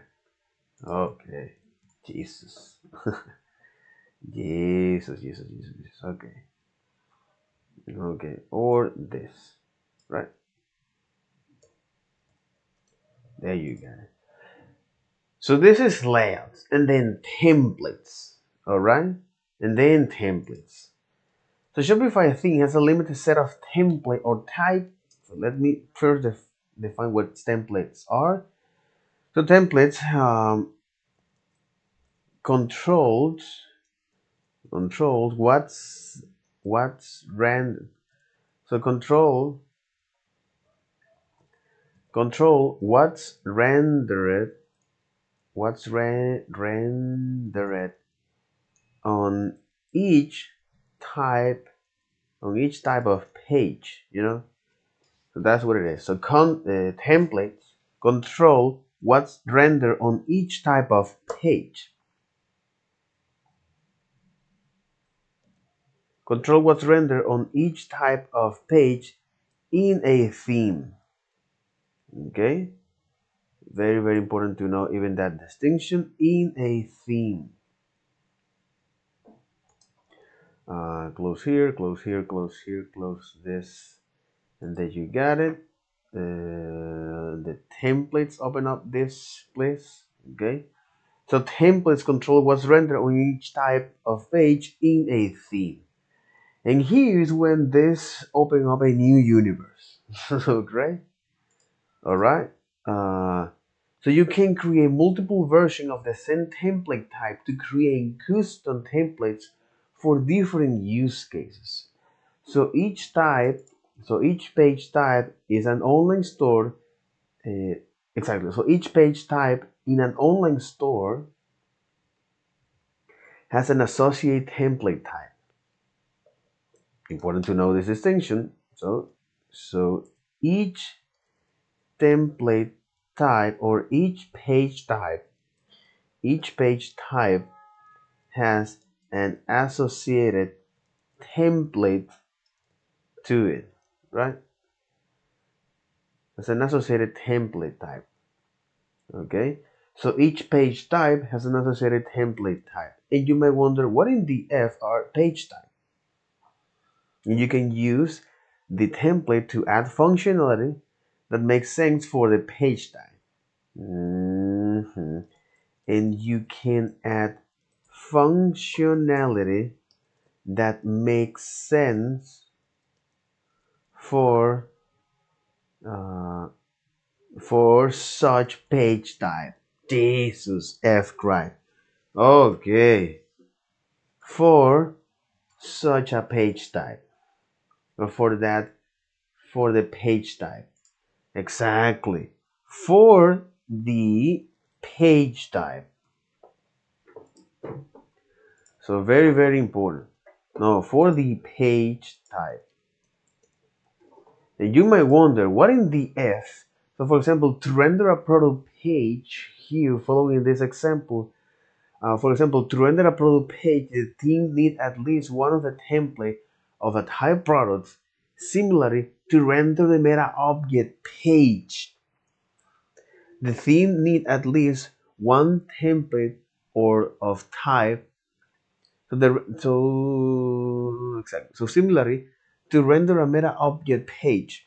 Okay. Jesus. Jesus. Okay. Okay. Or this. Right. There you go. So this is layouts and then templates. All right. And then templates. So Shopify, I think, has a limited set of template or type. So let me first define what templates are. So templates controls what's random. So control what's rendered on each type of page. So that's what it is. So templates control what's rendered on each type of page. Control what's rendered on each type of page in a theme. Okay, very very important to know even that distinction in a theme. Close here, close here, close here, close this, and then you got it. The templates open up this place. Okay, so templates control what's rendered on each type of page in a theme. And here's when this open up a new universe. So great. All right. Uh, so you can create multiple versions of the same template type to create custom templates for different use cases. So each page type is an online store. Uh, exactly. So each page type in an online store has an associated template type. Important to know this distinction. So each template type or each page type has an associated template to it, right? It's an associated template type. Okay, so each page type has an associated template type, and you may wonder what in the F are page type. And you can use the template to add functionality that makes sense for the page type. And you can add functionality that makes sense for uh, such page type. Jesus F Christ. Okay, for such a page type, or for the page type. Exactly, for the page type. So very very important. No, for the page type. And you might wonder what in the F. So for example, to render a product page here following this example, For example, to render a product page, the team need at least one of the template of a type product. Similarly, to render the meta object page, the theme need at least one template or of type. So similarly, to render a meta object page,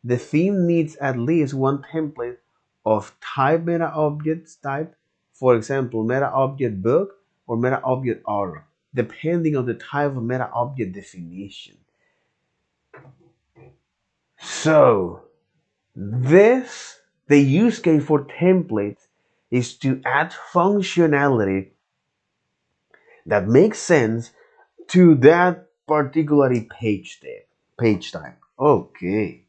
the theme needs at least one template of type meta objects type, for example, meta object book or meta object aura, depending on the type of meta object definition. So the use case for templates is to add functionality that makes sense to that particular page type. Okay.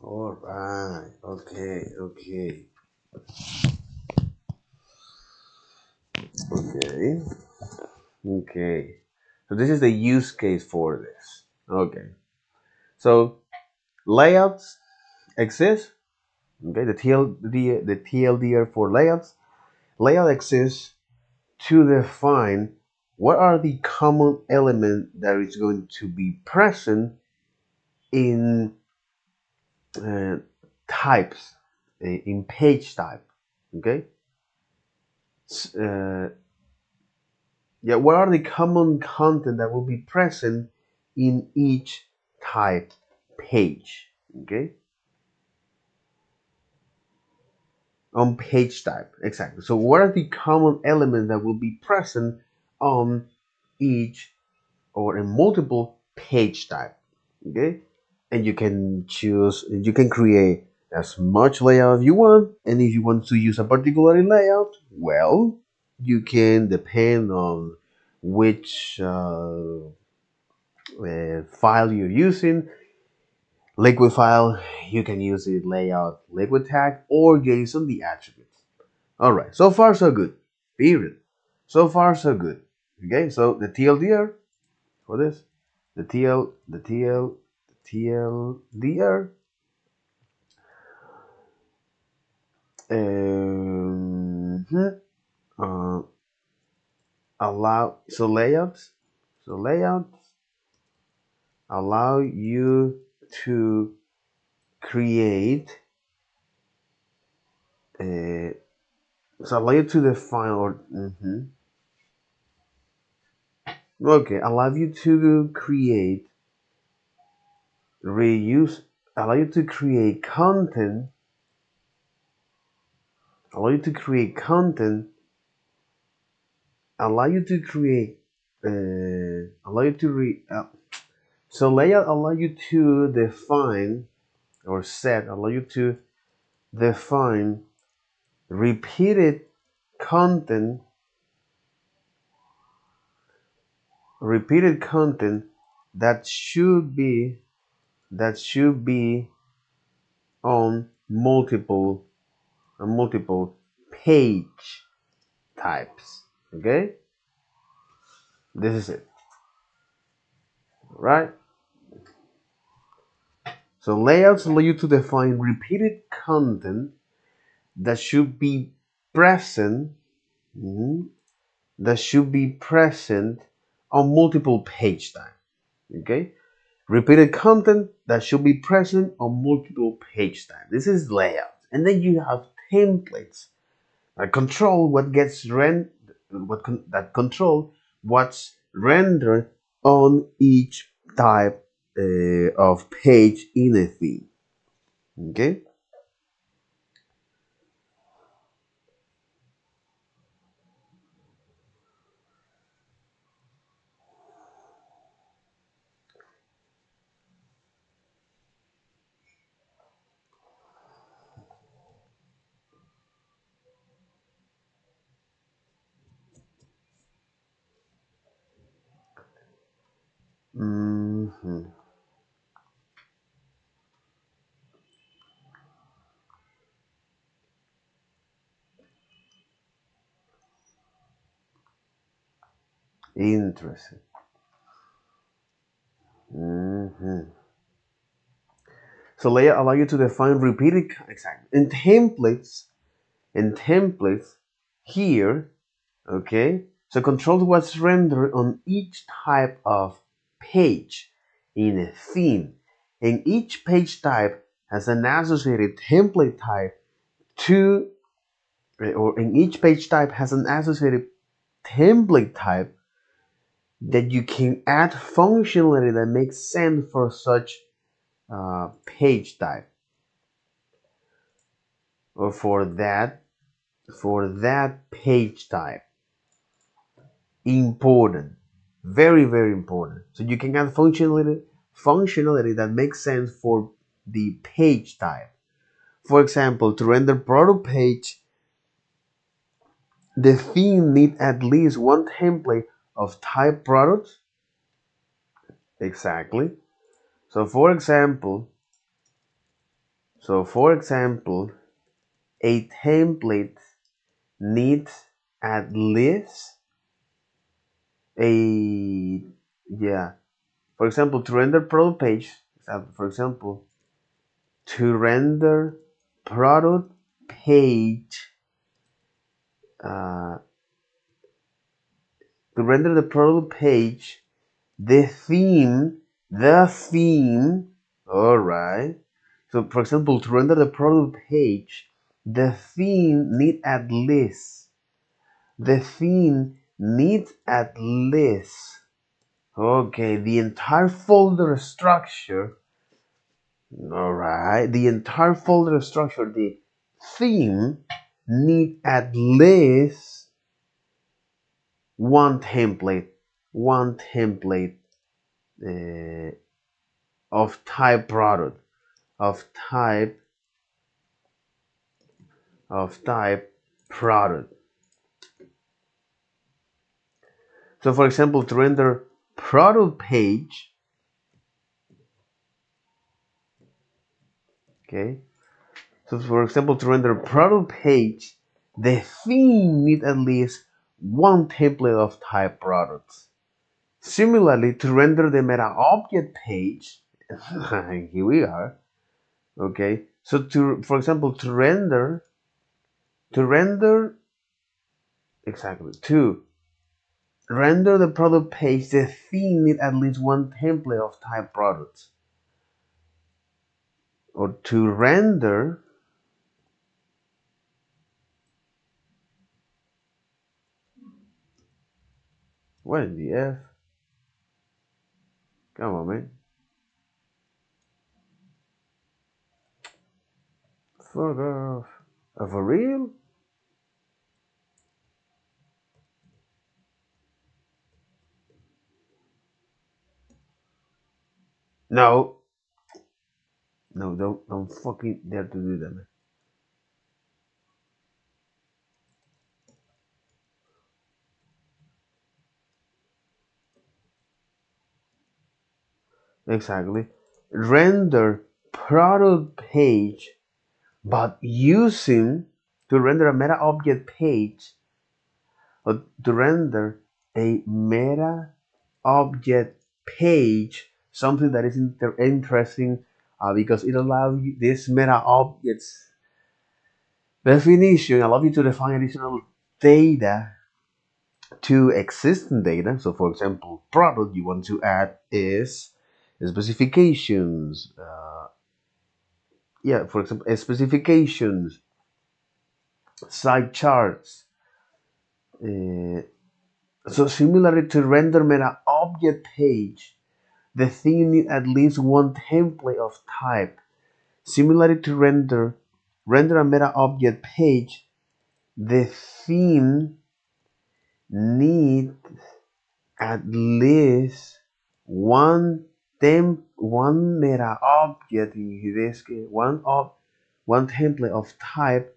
All right. Okay. Okay. Okay. Okay. So this is the use case for this. Okay. So layouts exist. Okay. The TLDR for layouts. Layout exists to define what are the common elements that is going to be present in uh, types, in page type. Okay. Uh, yeah, what are the common content that will be present in each type page? Okay, on page type, exactly. So, what are the common elements that will be present on each or in multiple page type? Okay, and you can create as much layout as you want, and if you want to use a particular layout, well, you can depend on which file you're using. Liquid file, you can use it layout liquid tag or JSON the attributes. All right, so far so good. Period. So far so good. Okay, so the TLDR for this, the TLDR um, uh, allow so layouts allow you to create uh, so allow you to define or okay, allow you to create, reuse, allow you to create content, allow you to create content, allow you to create, allow you to so layout allow you to define or set, allow you to define repeated content, repeated content that should be that should be on multiple page types. Okay, this is it, right? So layouts allow you to define repeated content that should be present mhm, that should be present on multiple page types. Okay, repeated content that should be present on multiple page types. This is layout, and then you have templates that control what gets that control what's rendered on each type of page in a theme. Okay. Mhm. Interesting. Mhm. So layout allow you to define repeated exactly in templates here. Okay, so control what's rendered on each type of page in a theme, and each page type has an associated template type to, or in each page type has an associated template type that you can add functionality that makes sense for such page type, or for that page type. Important, very very important. So you can add functionality that makes sense for the page type. For example, to render product page, the theme need at least one template of type product. Exactly. So for example, a template needs at least a, yeah. For example, to render product page, for example, to render product page, uh, to render the product page, the theme, all right. So, for example, to render the product page, the theme need at least, the theme needs at least, okay, the entire folder structure. All right, the entire folder structure, the theme need at least one template, one template uh, of type product, of type, of type product. So, for example, to render product page, okay. So, for example, to render product page, the theme need at least one template of type products. Similarly, to render the Metaobject page, here we are. Okay, so for example, to render exactly to render the product page, the theme need at least one template of type products. Or to render, what in the F? Come on, man. Fuck off. For real? No, no, don't fucking dare to do that, man. Exactly. render product page, but using to render a meta object page, or to render a meta object page, something that is interesting, because it allows you this meta objects definition allows you to define additional data to existing data. So for example, product you want to add is specifications, yeah, for example, specifications, site charts. So similarly to render meta object page, the theme needs at least one template of type. Similarly to render a meta object page, the theme needs at least one meta object, in this case one template of type.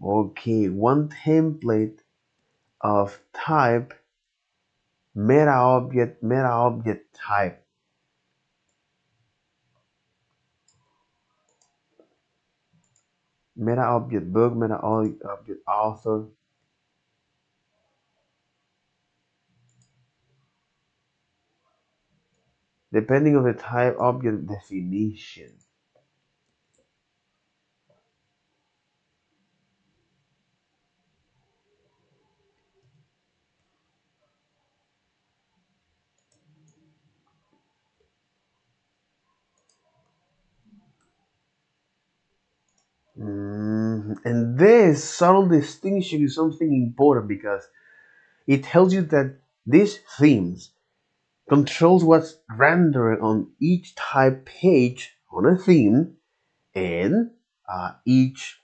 Okay, one template of type meta object type. Meta object book, meta object author. Depending on the type object definition. And this subtle distinction is something important because it tells you that these themes controls what's rendered on each type page on a theme, and each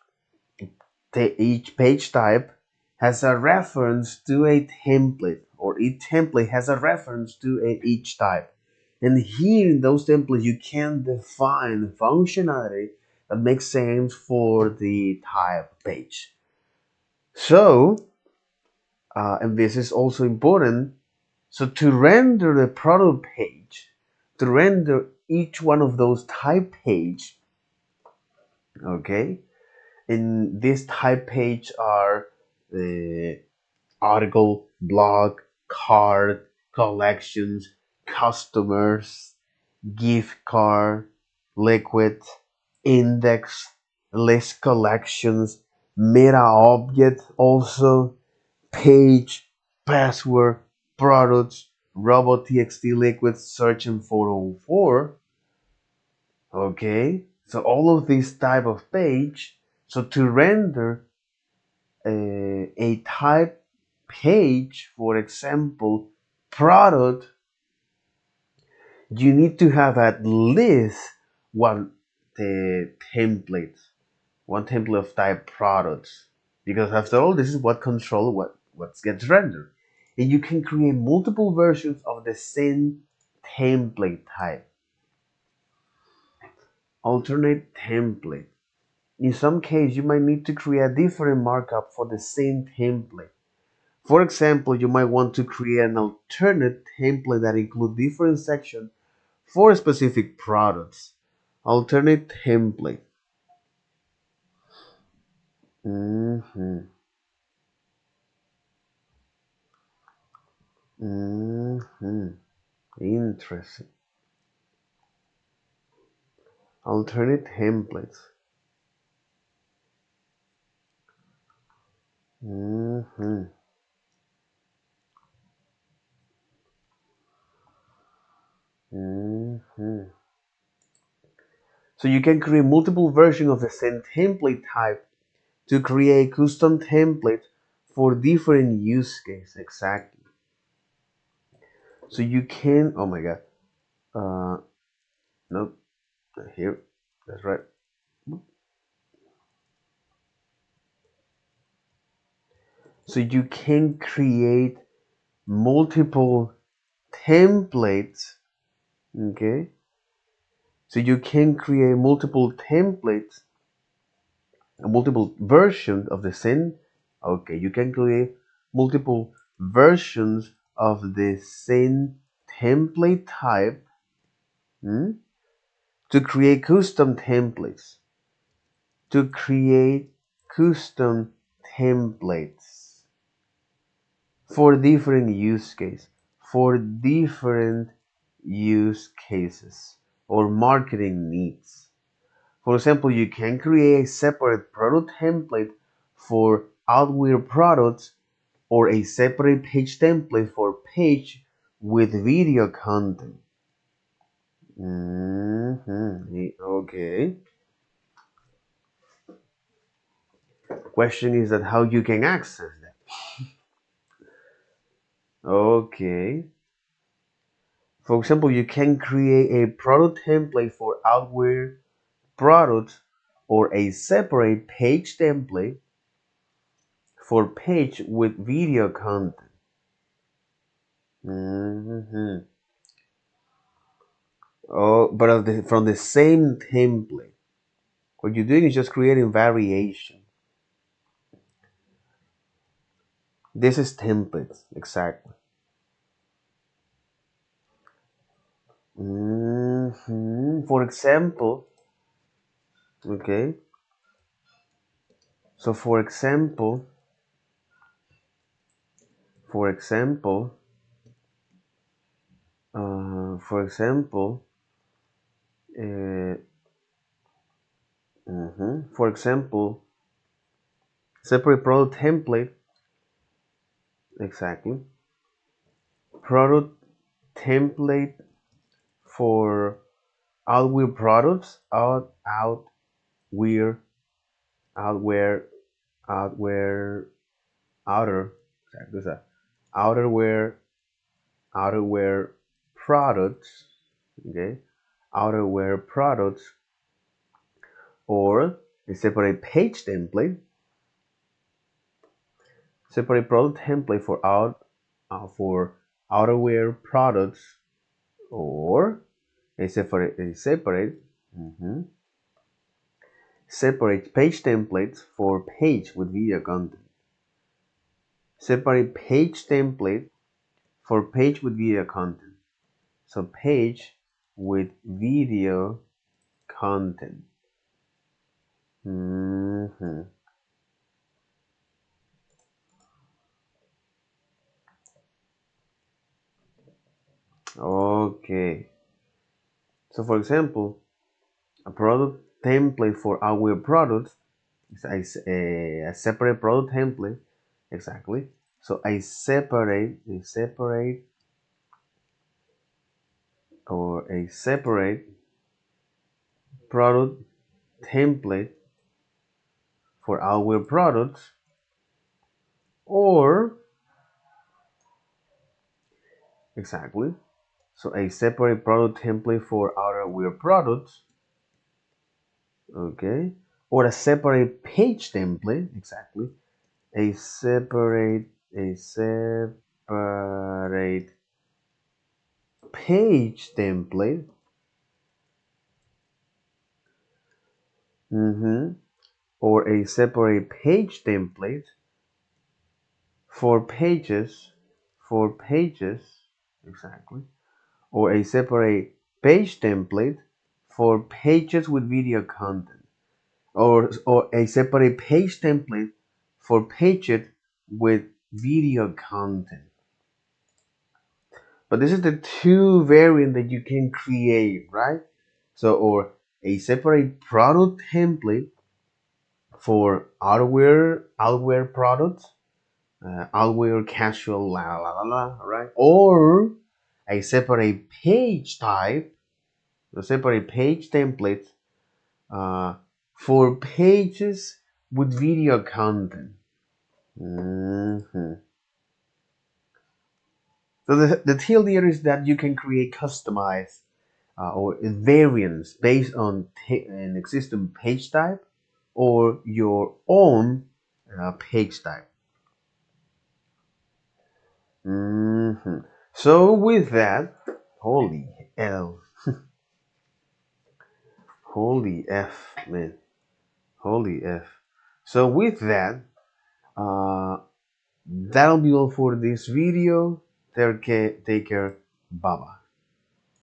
page type has a reference to a template, or each template has a reference to each type. And here in those templates, you can define functionality that makes sense for the type page. So, and this is also important. So to render the product page, to render each one of those type page, okay, in this type page are the article, blog, card, collections, customers, gift card, liquid, index, list collections, meta object, also page, password, products, robot txt, liquid, search, and 404. Okay, so all of these type of page. So to render a type page, for example, product, you need to have at least one template, one template of type products, because after all, this is what control what gets rendered, and you can create multiple versions of the same template type. Alternate template. In some case, you might need to create a different markup for the same template. For example, you might want to create an alternate template that includes different sections for specific products. Alternate template. Mhm. Mhm. Interesting. Alternate templates. Mhm. Mhm. So you can create multiple versions of the same template type to create custom templates for different use cases. Exactly. So you can. Oh my God. No, here. That's right. So you can create multiple templates. Okay. So you can create multiple templates, multiple versions of the same. Okay, you can create multiple versions of the same template type, to to create custom templates. To create custom templates for different use cases, for different use cases or marketing needs. For example, you can create a separate product template for outwear products or a separate page template for page with video content. Okay. Question is that how you can access that. Okay. For example, you can create a product template for outwear products or a separate page template for page with video content. Oh, but from the same template. What you're doing is just creating variation. This is templates, exactly. For example, okay. So for example, uh, for example, uh, for example, separate product template, exactly. Product template for outwear products, outwear, outwear, outwear, outer, exactly, outerwear, outerwear products, okay, outerwear products, or a separate page template, separate product template for outerwear products, or a separate page templates for page with video content. Separate page template for page with video content. So page with video content. Okay. So for example, a product template for our products is a separate product template. Exactly. So a separate product template for our products, or exactly, so a separate product template for our products, okay, or a separate page template, exactly, a separate page template, or a separate page template for pages, exactly, or a separate page template for pages with video content, or a separate page template for pages with video content. But this is the two variant that you can create, right? So, or a separate product template for outwear products, outwear casual, right? Or a separate page type, a separate page template for pages with video content. So the deal here is that you can create customized or variants based on an existing page type or your own page type. So with that, holy L, holy F, man, holy F. So with that, uh, that'll be all for this video. Take care. Bye bye.